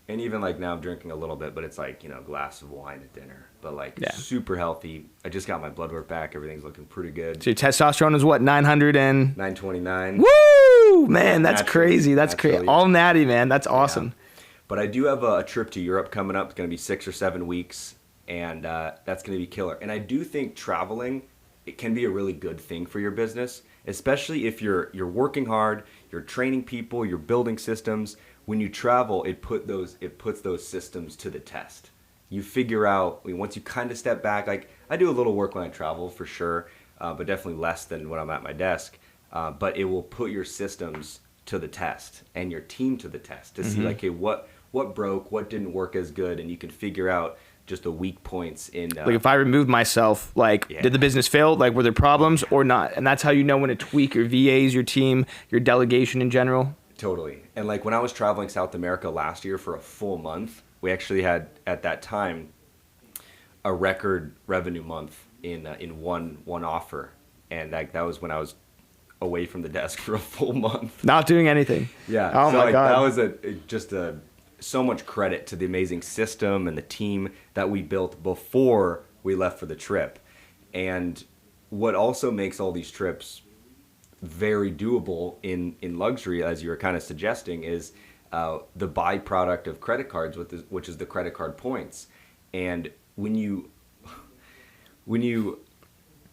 And even now I'm drinking a little bit, but it's a glass of wine at dinner. But super healthy. I just got my blood work back. Everything's looking pretty good. So your testosterone is what, 900 and 929. Woo! Man, that's Naturally, crazy. That's crazy. All natty, man. That's awesome. Yeah. But I do have a trip to Europe coming up. It's going to be 6 or 7 weeks, and that's going to be killer. And I do think traveling, it can be a really good thing for your business, especially if you're working hard, you're training people, you're building systems. When you travel, it puts those systems to the test. You figure out, once you kind of step back, I do a little work when I travel for sure, but definitely less than when I'm at my desk. But it will put your systems to the test and your team to the test to see hey, what broke, what didn't work as good, and you can figure out just the weak points in. If I removed myself, did the business fail? Were there problems or not? And that's how you know when to tweak your VAs, your team, your delegation in general. Totally. And when I was traveling South America last year for a full month, we actually had at that time a record revenue month in one offer, and that was when I was away from the desk for a full month, not doing anything. Yeah. Oh so my God. That was so much credit to the amazing system and the team that we built before we left for the trip. And what also makes all these trips very doable in luxury, as you were kind of suggesting, is the byproduct of credit cards, which is the credit card points. And when you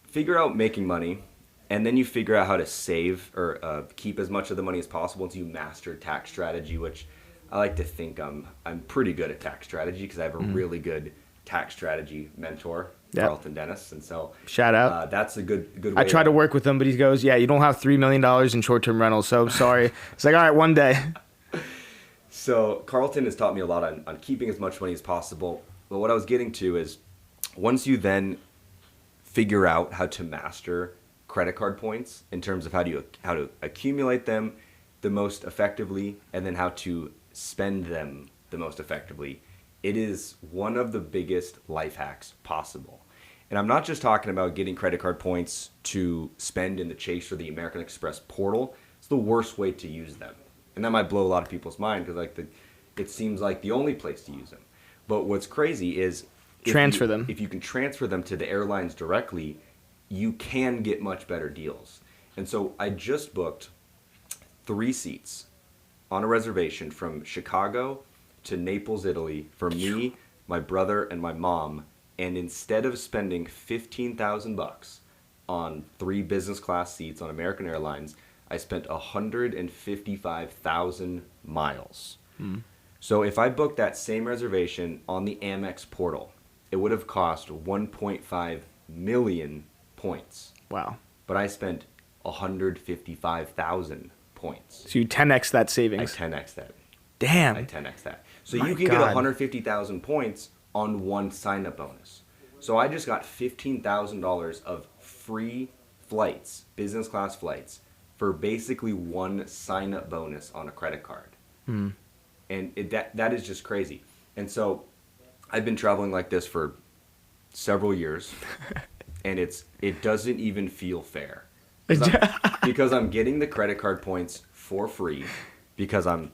figure out making money, and then you figure out how to save or keep as much of the money as possible until you master tax strategy, which I like to think I'm pretty good at tax strategy because I have a really good tax strategy mentor, Carlton Dennis, and so shout out. That's a good way. I try to work with him, but he goes, "Yeah, you don't have $3 million in short-term rentals, so sorry." It's all right, one day. So Carlton has taught me a lot on keeping as much money as possible. But what I was getting to is, once you then figure out how to master credit card points in terms of how to accumulate them the most effectively, and then how to spend them the most effectively, it is one of the biggest life hacks possible. And I'm not just talking about getting credit card points to spend in the Chase or the American Express portal. It's the worst way to use them. And that might blow a lot of people's mind because it seems like the only place to use them. But what's crazy is transfer them. If you can transfer them to the airlines directly, you can get much better deals. And so I just booked 3 seats on a reservation from Chicago to Naples, Italy, for me, my brother, and my mom. And instead of spending $15,000 on 3 business class seats on American Airlines, I spent 155,000 miles. So if I booked that same reservation on the Amex portal, it would have cost 1.5 million points. Wow. But I spent 155,000 points. So you 10x that I savings. 10x that. Damn. I 10x that. So My you can God. get 150,000 points on one sign-up bonus. So I just got $15,000 of free flights, business class flights, for basically one sign-up bonus on a credit card. And that is just crazy. And so I've been traveling like this for several years, and it doesn't even feel fair. Because I'm getting the credit card points for free, because I'm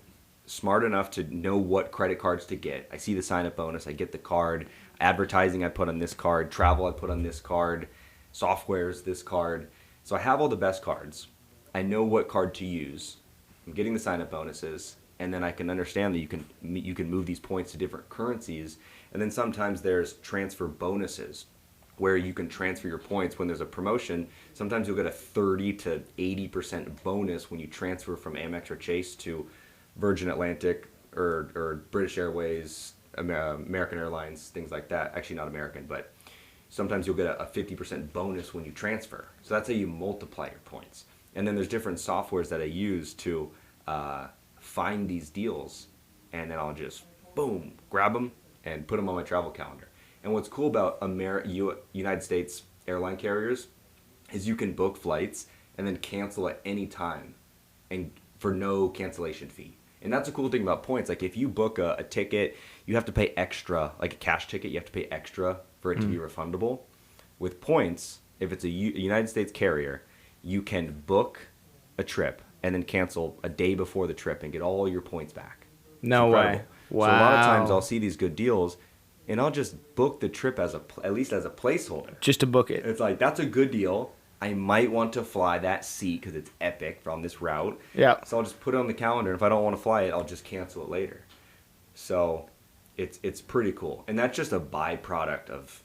smart enough to know what credit cards to get. I see the sign-up bonus, I get the card, advertising I put on this card, travel I put on this card, softwares this card. So I have all the best cards. I know what card to use. I'm getting the sign-up bonuses, and then I can understand that you can move these points to different currencies. And then sometimes there's transfer bonuses, where you can transfer your points when there's a promotion. Sometimes you'll get a 30 to 80% bonus when you transfer from Amex or Chase to Virgin Atlantic or British Airways, American Airlines, things like that. Actually, not American, but sometimes you'll get a 50% bonus when you transfer. So that's how you multiply your points. And then there's different softwares that I use to find these deals, and then I'll just, boom, grab them and put them on my travel calendar. And what's cool about United States airline carriers is you can book flights and then cancel at any time and for no cancellation fee. And that's a cool thing about points. Like if you book a ticket, you have to pay extra, like a cash ticket, you have to pay extra for it to be refundable. With points, if it's a United States carrier, you can book a trip and then cancel a day before the trip and get all your points back. No way. Wow. So a lot of times I'll see these good deals, and I'll just book the trip at least as a placeholder. Just to book it. It's like, that's a good deal. I might want to fly that seat because it's epic from this route. Yeah. So I'll just put it on the calendar. And if I don't want to fly it, I'll just cancel it later. So it's pretty cool. And that's just a byproduct of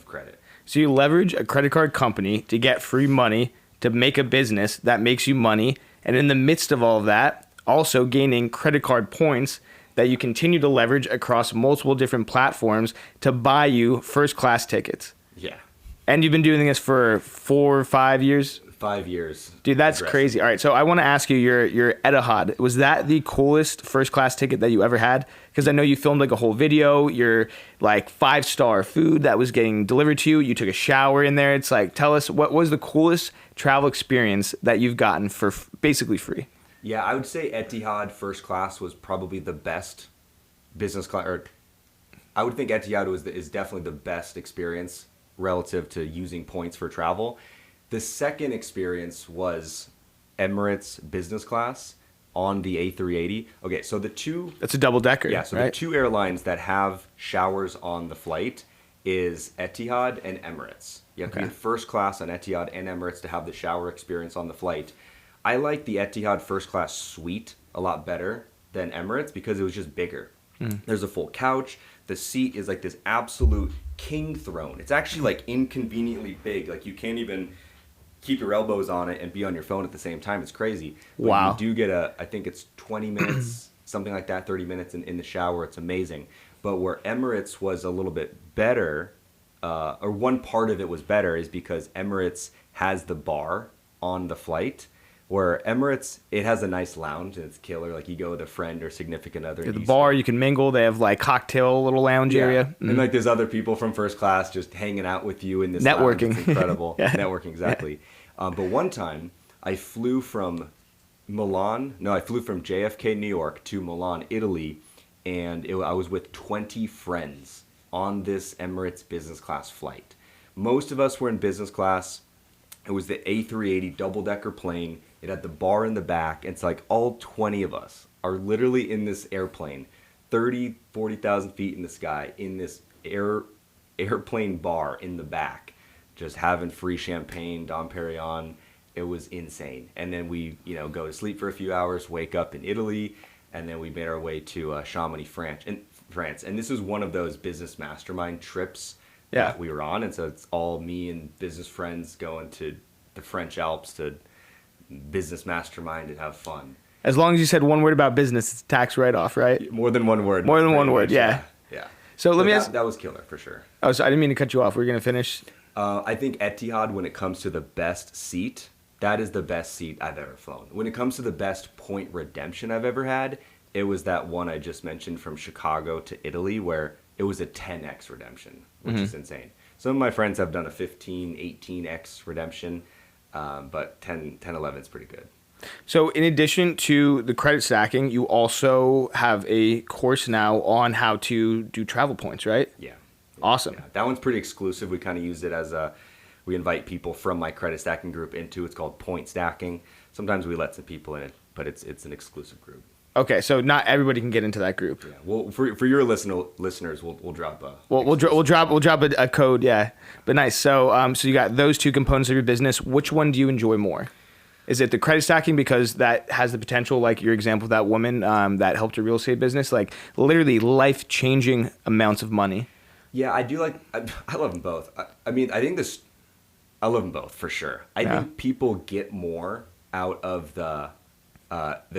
credit. So you leverage a credit card company to get free money to make a business that makes you money. And in the midst of all of that, also gaining credit card points that you continue to leverage across multiple different platforms to buy you first class tickets. Yeah. And you've been doing this for 4 or 5 years? 5 years. Dude, that's crazy. All right, so I want to ask you, your Etihad, was that the coolest first class ticket that you ever had? Because I know you filmed like a whole video, your like 5-star food that was getting delivered to you. You took a shower in there. It's like, tell us, what was the coolest travel experience that you've gotten for basically free? Yeah, I would say Etihad first class was probably the best business class. Or I would think Etihad is definitely the best experience relative to using points for travel. The second experience was Emirates business class on the A380. Okay, so the two... That's a double-decker, Yeah, so right? The two airlines that have showers on the flight is Etihad and Emirates. You have to be in first class on Etihad and Emirates to have the shower experience on the flight. I like the Etihad first class suite a lot better than Emirates because it was just bigger. There's a full couch. The seat is like this absolute king throne. It's actually like inconveniently big. Like you can't even keep your elbows on it and be on your phone at the same time. It's crazy. But wow. You do get I think it's 20 minutes, something like that, 30 minutes in the shower. It's amazing. But where Emirates was a little bit better, or one part of it was better, is because Emirates has the bar on the flight. Where Emirates, it has a nice lounge and it's killer. Like you go with a friend or significant other. At the bar, you can mingle. They have like cocktail little lounge area. And like there's other people from first class just hanging out with you in this networking. lounge. It's incredible. Yeah. Networking, exactly. But one time I flew from JFK, New York to Milan, Italy. And I was with 20 friends on this Emirates business class flight. Most of us were in business class. It was the A380 double-decker plane. It had the bar in the back. It's like all 20 of us are literally in this airplane, 30, 40,000 feet in the sky, in this airplane bar in the back, just having free champagne, Dom Perignon. It was insane. And then we, go to sleep for a few hours, wake up in Italy, and then we made our way to Chamonix, France. And this was one of those business mastermind trips that we were on. And so it's all me and business friends going to the French Alps to business mastermind and have fun. As long as you said one word about business, it's tax write-off, right? More than one word. More than one word, yeah. So let me ask... That was killer, for sure. Oh, so I didn't mean to cut you off. We're going to finish. I think Etihad, when it comes to the best seat, that is the best seat I've ever flown. When it comes to the best point redemption I've ever had, it was that one I just mentioned from Chicago to Italy, where it was a 10x redemption, which is insane. Some of my friends have done a 15, 18x redemption, but 10, 11 is pretty good. So in addition to the credit stacking, you also have a course now on how to do travel points, right? Yeah. Awesome. Yeah. That one's pretty exclusive. We kind of use it as we invite people from my credit stacking group into, it's called point stacking. Sometimes we let some people in it, but it's an exclusive group. Okay, so not everybody can get into that group. Yeah. Well, for your listeners, we'll drop a. We'll drop a code, yeah. But nice. So so you got those two components of your business. Which one do you enjoy more? Is it the credit stacking because that has the potential, like your example of that woman that helped her real estate business, like literally life-changing amounts of money? Yeah, I do I love them both. I mean, I love them both for sure. I think people get more out of the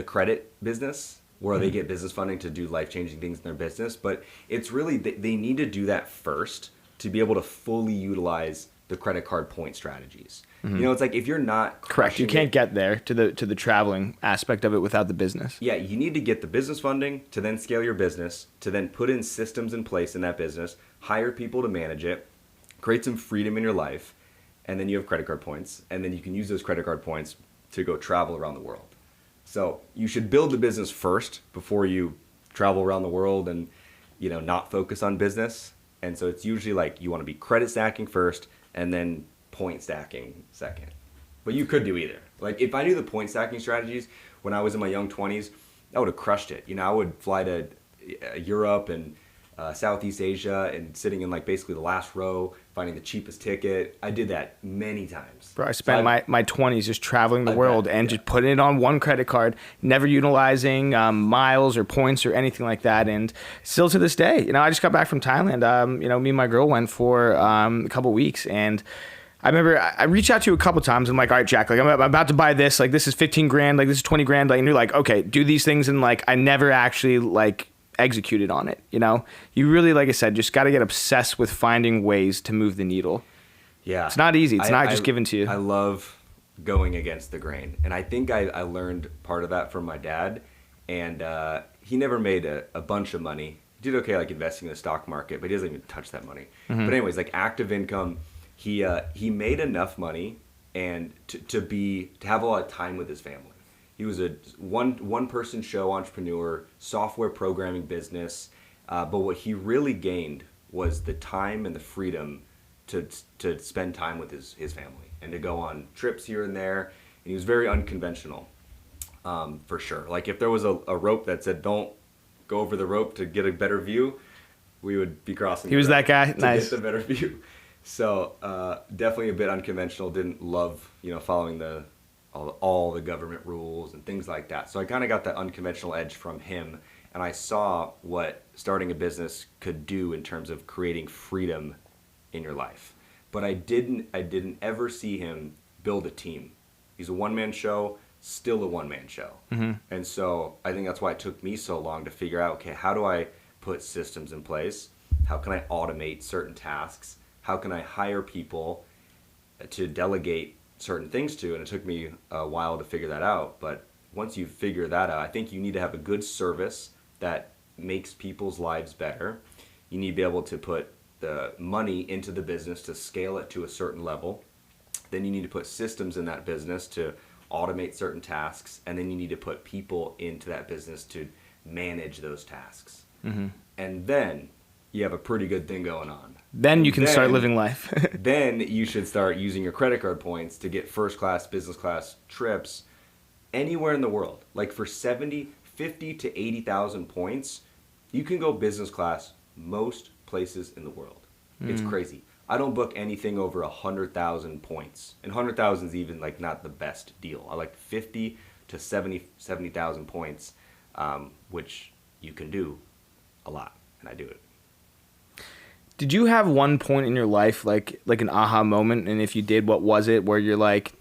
credit business, where they get business funding to do life-changing things in their business. But it's really, they need to do that first to be able to fully utilize the credit card point strategies. You know, it's like if you're not correct, you can't get there to the traveling aspect of it without the business. Yeah, you need to get the business funding to then scale your business, to then put in systems in place in that business, hire people to manage it, create some freedom in your life, and then you have credit card points, and then you can use those credit card points to go travel around the world. So you should build the business first before you travel around the world and, you know, not focus on business. And so it's usually like you want to be credit stacking first and then point stacking second. But you could do either. Like if I knew the point stacking strategies when I was in my young 20s, I would have crushed it. You know, I would fly to Europe and Southeast Asia and sitting in like basically the last row, finding the cheapest ticket. I did that many times. Bro, I spent my 20s just traveling the world and just putting it on one credit card, never utilizing miles or points or anything like that. And still to this day, you know, I just got back from Thailand. You know, me and my girl went for a couple weeks, and I remember I reached out to you a couple times. I'm like, all right, Jack, like I'm about to buy this. Like this is 15 grand. Like this is 20 grand. Like, and you're like, okay, do these things. And like, I never actually like executed on it. You know, you really, like I said, just got to get obsessed with finding ways to move the needle. Yeah. It's not easy. It's not just given to you. I love going against the grain. And I think I learned part of that from my dad. And he never made a bunch of money. He did okay, like investing in the stock market, but he doesn't even touch that money. But anyways, like active income, he made enough money and to have a lot of time with his family. He was a one person show entrepreneur, software programming business, but what he really gained was the time and the freedom to spend time with his family and to go on trips here and there. And he was very unconventional, for sure. Like if there was a rope that said don't go over the rope to get a better view, we would be crossing. He was that guy. To nice. get the better view. So definitely a bit unconventional. Didn't love, you know, following all the government rules and things like that. So I kind of got that unconventional edge from him, and I saw what starting a business could do in terms of creating freedom in your life. But I didn't ever see him build a team. He's a one-man show, still a one-man show. And so I think that's why it took me so long to figure out, okay, how do I put systems in place? How can I automate certain tasks? How can I hire people to delegate certain things to? And it took me a while to figure that out. But once you figure that out, I think you need to have a good service that makes people's lives better. You need to be able to put the money into the business to scale it to a certain level. Then you need to put systems in that business to automate certain tasks. And then you need to put people into that business to manage those tasks. And then you have a pretty good thing going on. Then you can start living life. Then you should start using your credit card points to get first class, business class trips anywhere in the world. Like for 50 to 80,000 points, you can go business class most places in the world. It's crazy. I don't book anything over 100,000 points. And 100,000 is even like not the best deal. I like 50 to 70,000 points, which you can do a lot. And I do it. Did you have one point in your life, like an aha moment? And if you did, what was it, where you're like,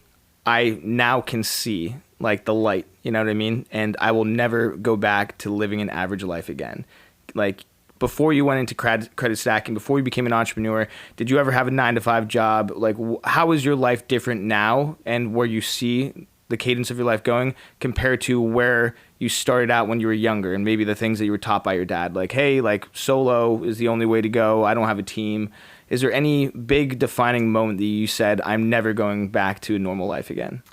I now can see like the light, you know what I mean? And I will never go back to living an average life again. Like before you went into credit stacking, before you became an entrepreneur, did you ever have a 9-to-5 job? Like, how is your life different now, and where you see the cadence of your life going compared to where you started out when you were younger, and maybe the things that you were taught by your dad, like, hey, like solo is the only way to go. I don't have a team. Is there any big defining moment that you said, I'm never going back to a normal life again?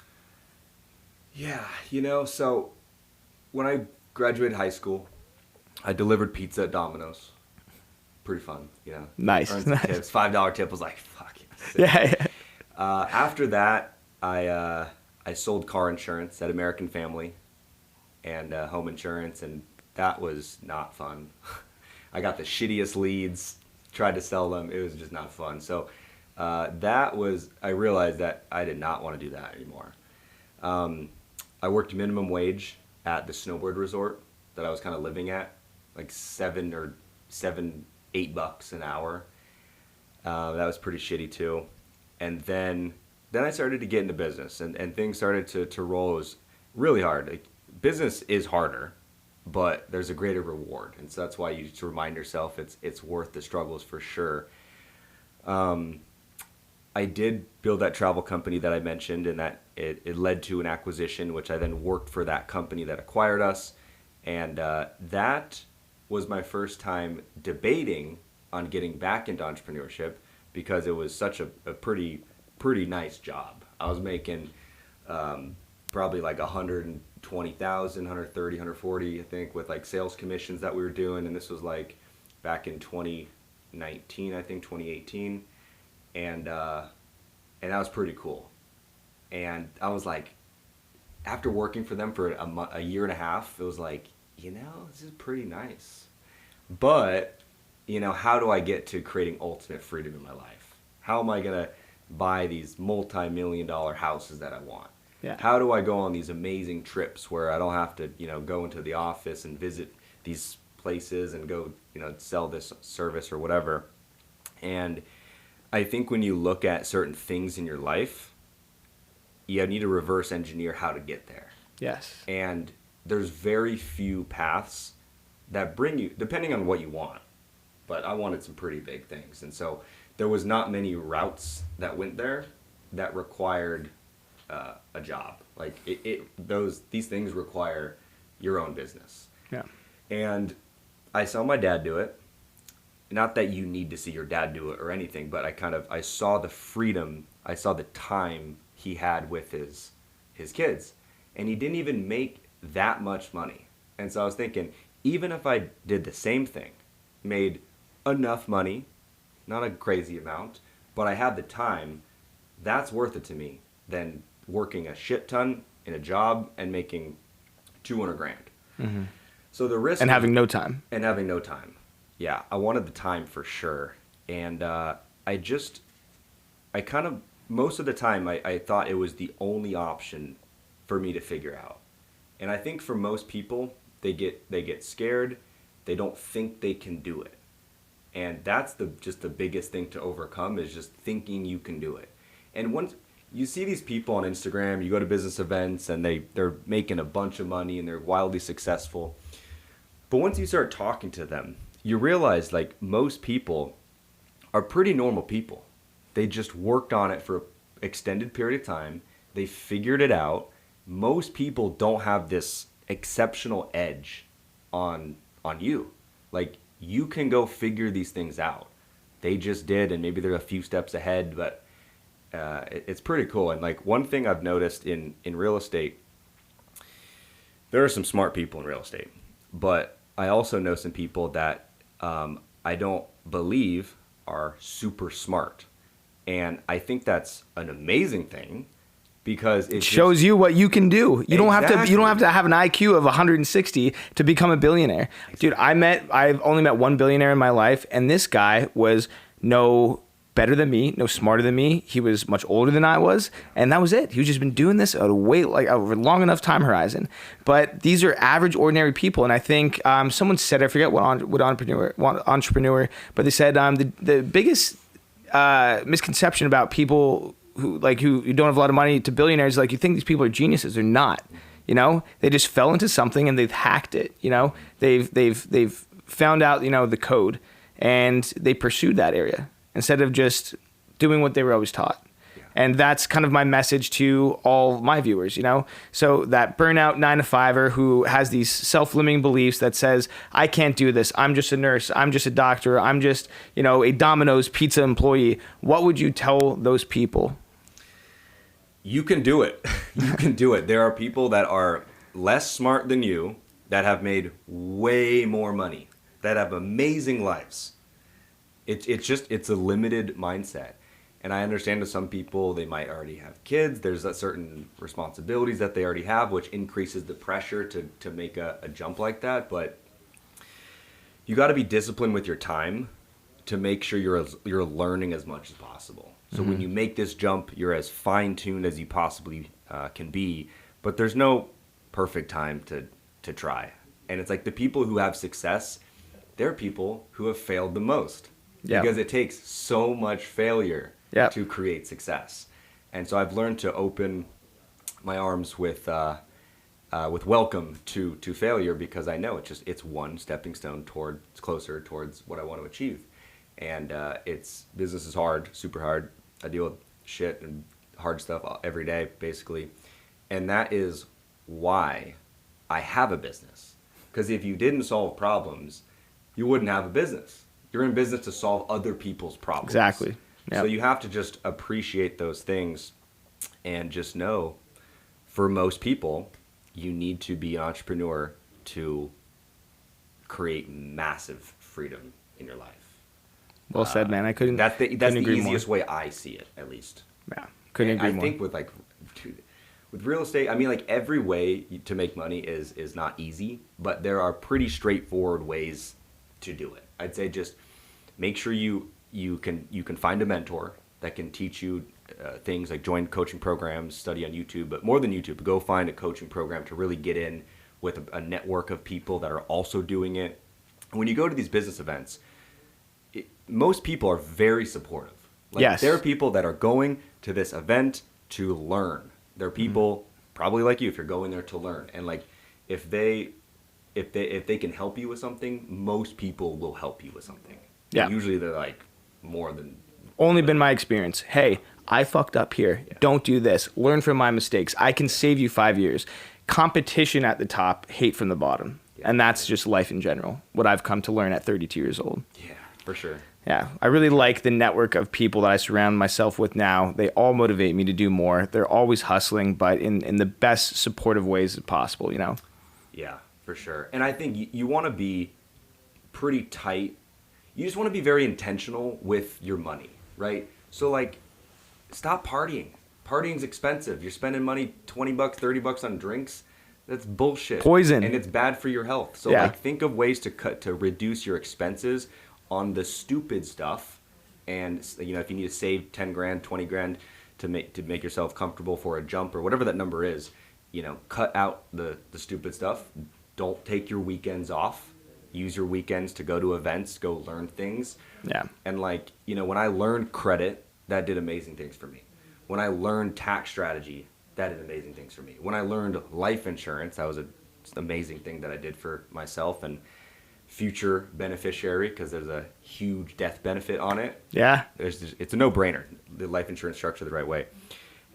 Yeah, so when I graduated high school, I delivered pizza at Domino's. Pretty fun, Nice. Earned some tips. $5 tip was like, fuck yeah. After that, I sold car insurance at American Family and home insurance, and that was not fun. I got the shittiest leads, tried to sell them. It was just not fun. So I realized that I did not want to do that anymore. I worked minimum wage at the snowboard resort that I was kind of living at, like $8 an hour. That was pretty shitty too. And then I started to get into business, and things started to roll. It was really hard. Like, business is harder, but there's a greater reward, and so that's why you just remind yourself it's worth the struggles for sure. I did build that travel company that I mentioned, and that it led to an acquisition, which I then worked for that company that acquired us, and that was my first time debating on getting back into entrepreneurship, because it was such a pretty nice job. I was making probably like 120,000, 130, 140, I think, with like sales commissions that we were doing, and this was like back in 2019, I think 2018, and that was pretty cool. And I was like, after working for them for a year and a half, it was like, this is pretty nice. But, how do I get to creating ultimate freedom in my life? How am I going to buy these multi-million-dollar houses that I want? Yeah. How do I go on these amazing trips where I don't have to, go into the office and visit these places and go, sell this service or whatever? And I think when you look at certain things in your life, you need to reverse engineer how to get there. Yes. And there's very few paths that bring you, depending on what you want. But I wanted some pretty big things. And so there was not many routes that went there that required a job. Like these things require your own business. Yeah. And I saw my dad do it. Not that you need to see your dad do it or anything, but I saw the freedom, I saw the time he had with his kids. And he didn't even make that much money. And so I was thinking, even if I did the same thing, made enough money, not a crazy amount, but I had the time, that's worth it to me than working a shit ton in a job and making 200 grand. Mm-hmm. So the risk and having no time. Yeah, I wanted the time for sure. And most of the time I thought it was the only option for me to figure out. And I think for most people, they get scared. They don't think they can do it. And that's just the biggest thing to overcome, is just thinking you can do it. And once you see these people on Instagram, you go to business events and they're making a bunch of money and they're wildly successful. But once you start talking to them, you realize like most people are pretty normal people. They just worked on it for an extended period of time. They figured it out. Most people don't have this exceptional edge on you. Like, you can go figure these things out. They just did, and maybe they're a few steps ahead, but it's pretty cool. And like, one thing I've noticed in real estate, there are some smart people in real estate, but I also know some people that I don't believe are super smart. And I think that's an amazing thing, because it shows you what you can do. You don't Exactly. you don't have to have an IQ of 160 to become a billionaire. Dude, I've only met one billionaire in my life, and this guy was no better than me, no smarter than me. He was much older than I was, and that was it. He's just been doing this over a long enough time horizon. But these are average, ordinary people, and I think someone said, I forget what entrepreneur, but they said the biggest misconception about people who don't have a lot of money to billionaires, like, you think these people are geniuses. They're not. They just fell into something and they've hacked it. They've found out, the code, and they pursued that area instead of just doing what they were always taught. And that's kind of my message to all my viewers, So that burnout 9-to-5er who has these self-limiting beliefs that says, I can't do this. I'm just a nurse. I'm just a doctor. I'm just, a Domino's pizza employee. What would you tell those people? You can do it. You can do it. There are people that are less smart than you that have made way more money, that have amazing lives. It's a limited mindset. And I understand to some people, they might already have kids. There's certain responsibilities that they already have, which increases the pressure to make a jump like that. But you got to be disciplined with your time to make sure you're learning as much as possible. So when you make this jump, you're as fine-tuned as you possibly can be. But there's no perfect time to try. And it's like the people who have success, they're people who have failed the most. Yeah. Because it takes so much failure to create success. And so I've learned to open my arms with welcome to failure, because I know it's one stepping stone closer towards what I want to achieve. And business is hard, super hard. I deal with shit and hard stuff every day, basically. And that is why I have a business. Because if you didn't solve problems, you wouldn't have a business. You're in business to solve other people's problems. Exactly. Yep. So you have to just appreciate those things and just know, for most people, you need to be an entrepreneur to create massive freedom in your life. Well said, man. That's the agree easiest more. way I see it, at least. Yeah, couldn't agree more. I think with real estate, I mean, like, every way to make money is not easy, but there are pretty straightforward ways to do it. I'd say just make sure you can find a mentor that can teach you things, like join coaching programs, study on YouTube, but more than YouTube, go find a coaching program to really get in with a network of people that are also doing it. When you go to these business events, most people are very supportive. Yes. There are people that are going to this event to learn. There are people probably like you, if you're going there to learn. And like, if they can help you with something, most people will help you with something. Yeah. And usually they're like more than. Only been my experience. Hey, I fucked up here. Yeah. Don't do this. Learn from my mistakes. I can save you 5 years. Competition at the top, hate from the bottom. Yeah. And that's just life in general. What I've come to learn at 32 years old. Yeah, for sure. Yeah, I really like the network of people that I surround myself with now. They all motivate me to do more. They're always hustling, but in the best supportive ways possible, Yeah, for sure. And I think you want to be pretty tight. You just want to be very intentional with your money, right? So, like, stop partying. Partying's expensive. You're spending money, $20, $30 on drinks. That's bullshit. Poison. And it's bad for your health. So, like, think of ways to reduce your expenses on the stupid stuff. And, if you need to save 10 grand, 20 grand to make yourself comfortable for a jump or whatever that number is, cut out the stupid stuff. Don't take your weekends off. Use your weekends to go to events, go learn things. Yeah. And like, when I learned credit, that did amazing things for me. When I learned tax strategy, that did amazing things for me. When I learned life insurance, that was an amazing thing that I did for myself and future beneficiary, because there's a huge death benefit on it. Yeah. It's a no-brainer, the life insurance structure the right way.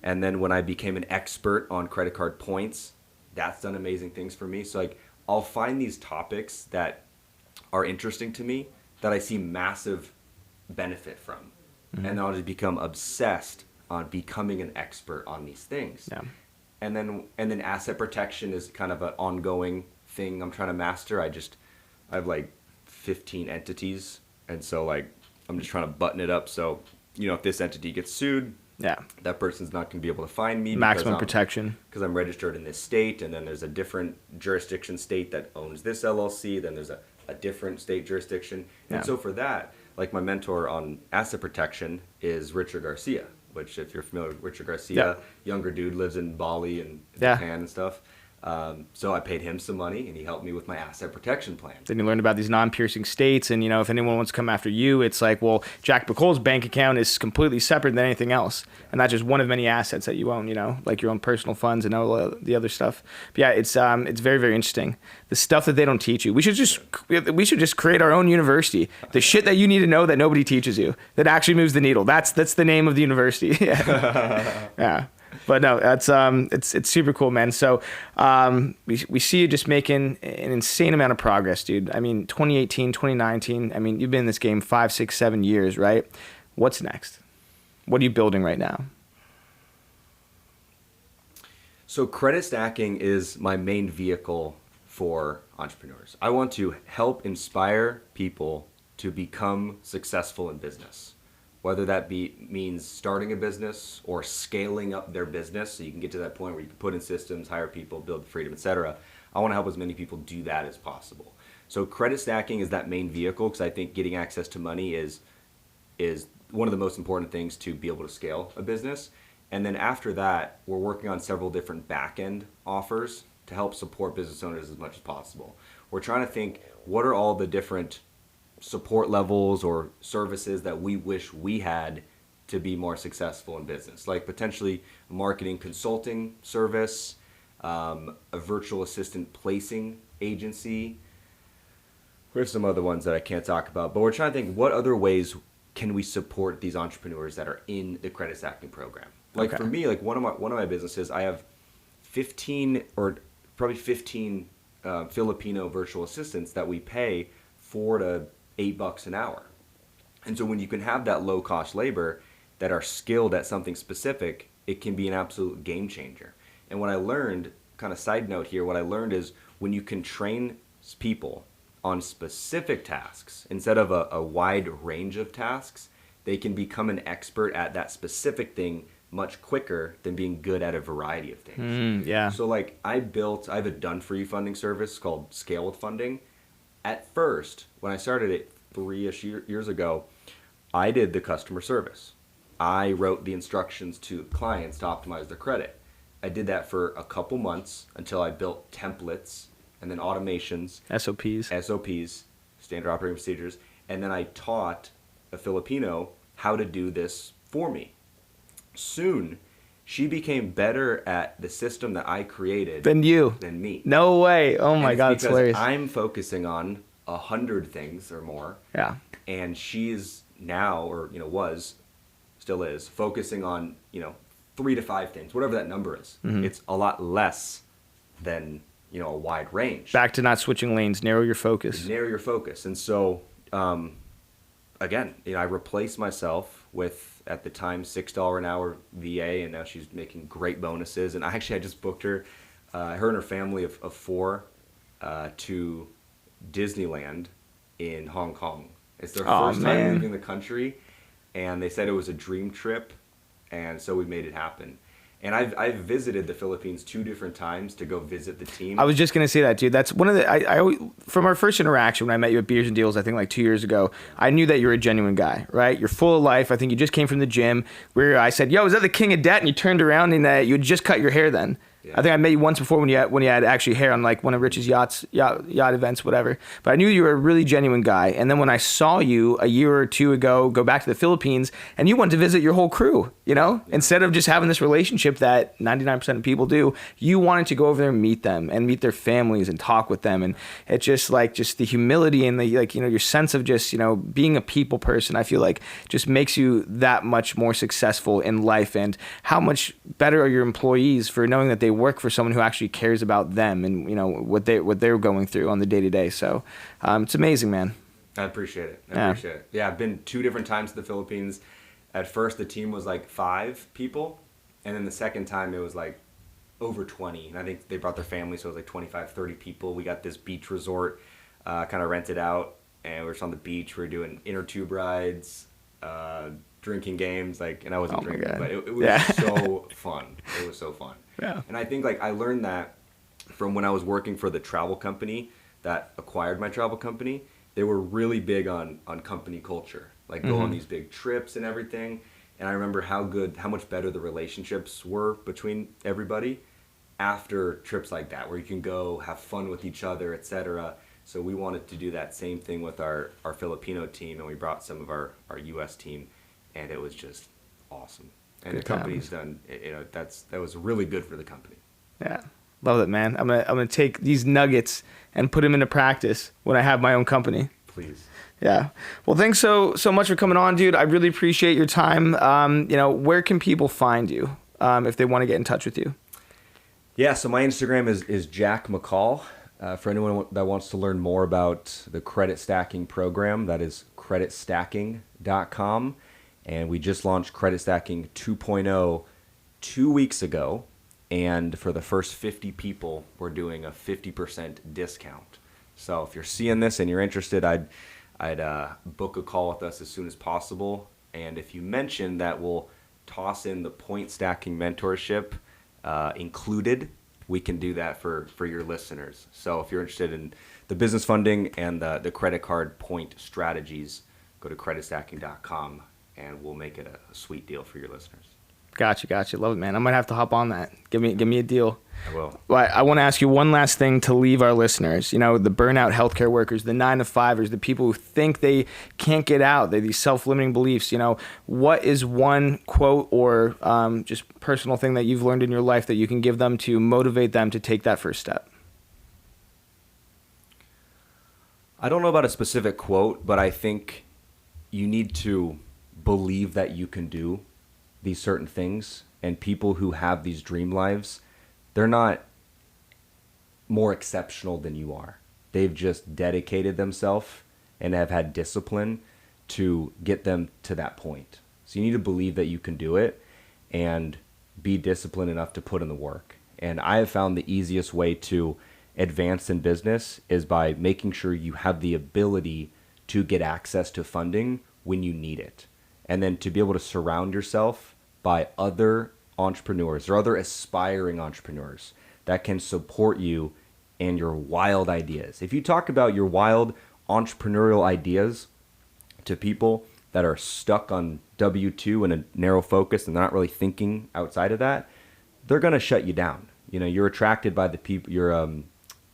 And then when I became an expert on credit card points, that's done amazing things for me. So like, I'll find these topics that are interesting to me that I see massive benefit from. Mm-hmm. And I'll just become obsessed on becoming an expert on these things. Yeah. And then asset protection is kind of an ongoing thing I'm trying to master. I have like 15 entities. And so like, I'm just trying to button it up. So, if this entity gets sued, that person's not going to be able to find me. Maximum protection. Because I'm registered in this state, and then there's a different jurisdiction state that owns this LLC, then there's a different state jurisdiction. And so for that, like, my mentor on asset protection is Richard Garcia, which, if you're familiar with Richard Garcia, younger dude, lives in Bali and Japan and stuff. So I paid him some money, and he helped me with my asset protection plan. Then you learned about these non-piercing states, and if anyone wants to come after you, it's like, well, Jack McColl's bank account is completely separate than anything else, and that's just one of many assets that you own. Like your own personal funds and all the other stuff. But yeah, it's very, very interesting. The stuff that they don't teach you. We should just create our own university. The shit that you need to know that nobody teaches you that actually moves the needle. That's the name of the university. Yeah. Yeah. But no, that's it's super cool, man. So we see you just making an insane amount of progress, dude. I mean, 2018, 2019. I mean, you've been in this game 5, 6, 7 years, right? What's next? What are you building right now? So credit stacking is my main vehicle for entrepreneurs. I want to help inspire people to become successful in business. Whether that means starting a business or scaling up their business so you can get to that point where you can put in systems, hire people, build freedom, etc. I want to help as many people do that as possible. So credit stacking is that main vehicle because I think getting access to money is one of the most important things to be able to scale a business. And then after that, we're working on several different back-end offers to help support business owners as much as possible. We're trying to think, what are all the different support levels or services that we wish we had to be more successful in business, like potentially a marketing consulting service, a virtual assistant placing agency. We have some other ones that I can't talk about, but we're trying to think what other ways can we support these entrepreneurs that are in the credit stacking program. Like for me, like one of my businesses, I have 15 Filipino virtual assistants that we pay $4 to $8 an hour. And so when you can have that low cost labor that are skilled at something specific, it can be an absolute game changer. And what I learned, kind of side note here, what I learned is when you can train people on specific tasks instead of a wide range of tasks, they can become an expert at that specific thing much quicker than being good at a variety of things. Yeah. So like I have a done-for-you funding service called Scale with Funding. At first, when I started it 3-ish years ago, I did the customer service. I wrote the instructions to clients to optimize their credit. I did that for a couple months until I built templates and then automations. SOPs, standard operating procedures. And then I taught a Filipino how to do this for me. Soon, she became better at the system that I created than me. No way. Oh my God, it's hilarious. I'm focusing on 100 things or more. Yeah. And she's now, or still is, focusing on 3 to 5 things, whatever that number is. Mm-hmm. It's a lot less than a wide range. Back to not switching lanes. Narrow your focus. And so, again, I replaced myself with, at the time, $6 an hour VA, and now she's making great bonuses. And I just booked her and her family of 4 to Disneyland in Hong Kong. It's their first time leaving the country, and they said it was a dream trip, and so we made it happen. And I've visited the Philippines 2 different times to go visit the team. I was just gonna say that, dude. That's one of the I always, from our first interaction when I met you at Beers and Deals, I think like 2 years ago. I knew that you're a genuine guy, right? You're full of life. I think you just came from the gym where I said, "Yo, is that the king of debt?" And you turned around and you had just cut your hair then. Yeah. I think I met you once before when you had actually hair on like one of Rich's yacht events, whatever. But I knew you were a really genuine guy. And then when I saw you a year or 2 ago go back to the Philippines and you wanted to visit your whole crew, instead of just having this relationship that 99% of people do, you wanted to go over there and meet them and meet their families and talk with them. And it's just the humility and the your sense of just being a people person. I feel like just makes you that much more successful in life. And how much better are your employees for knowing that they work for someone who actually cares about them and what they're going through on the day-to-day. So it's amazing, man. I appreciate it. Yeah, I've been 2 different times to the Philippines. At first the team was like 5 people, and then the second time it was like over 20, and I think they brought their family, so it was like 25, 30 people. We got this beach resort kind of rented out, and we were just on the beach. We were doing inner tube rides, drinking games, and I wasn't drinking, but it was so fun. It was so fun. Yeah. And I think I learned that from when I was working for the travel company that acquired my travel company. They were really big on company culture, go on these big trips and everything. And I remember how much better the relationships were between everybody. after trips like that where you can go have fun with each other, etc. So we wanted to do that same thing with our Filipino team, and we brought some of our U.S. team, and it was just awesome. And Good the company's times. done, that was really good for the company. Yeah. Love it, man. I'm gonna take these nuggets and put them into practice when I have my own company. Please. Yeah. Well, thanks so much for coming on, dude. I really appreciate your time. Where can people find you if they want to get in touch with you? Yeah, so my Instagram is Jack McColl. For anyone that wants to learn more about the credit stacking program, that is creditstacking.com. And we just launched Credit Stacking 2.0 2 weeks ago. And for the first 50 people, we're doing a 50% discount. So if you're seeing this and you're interested, I'd book a call with us as soon as possible. And if you mention that, we'll toss in the point stacking mentorship included. We can do that for your listeners. So if you're interested in the business funding and the credit card point strategies, go to creditstacking.com and we'll make it a sweet deal for your listeners. Gotcha. Love it, man. I might have to hop on that. Give me a deal. I will. Well, I want to ask you one last thing to leave our listeners. The burnout healthcare workers, the 9-to-5ers, the people who think they can't get out, these self-limiting beliefs. What is one quote or just personal thing that you've learned in your life that you can give them to motivate them to take that first step? I don't know about a specific quote, but I think you need to believe that you can do these certain things. And people who have these dream lives, they're not more exceptional than you are. They've just dedicated themselves and have had discipline to get them to that point. So you need to believe that you can do it and be disciplined enough to put in the work. And I have found the easiest way to advance in business is by making sure you have the ability to get access to funding when you need it. And then to be able to surround yourself by other entrepreneurs or other aspiring entrepreneurs that can support you and your wild ideas. If you talk about your wild entrepreneurial ideas to people that are stuck on W-2 and a narrow focus and they're not really thinking outside of that, they're going to shut you down. You're attracted by the people you're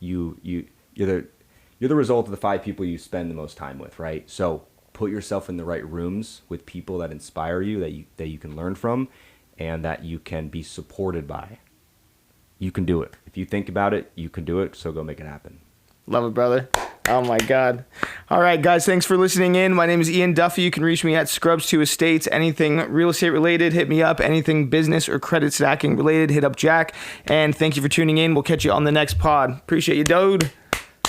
the result of the 5 people you spend the most time with, right? So put yourself in the right rooms with people that inspire you, that you can learn from, and that you can be supported by. You can do it. If you think about it, you can do it. So go make it happen. Love it, brother. Oh my God. All right, guys, thanks for listening in. My name is Ian Duffy. You can reach me at Scrubs2 Estates. Anything real estate related, hit me up. Anything business or credit stacking related, hit up Jack. And thank you for tuning in. We'll catch you on the next pod. Appreciate you, dude.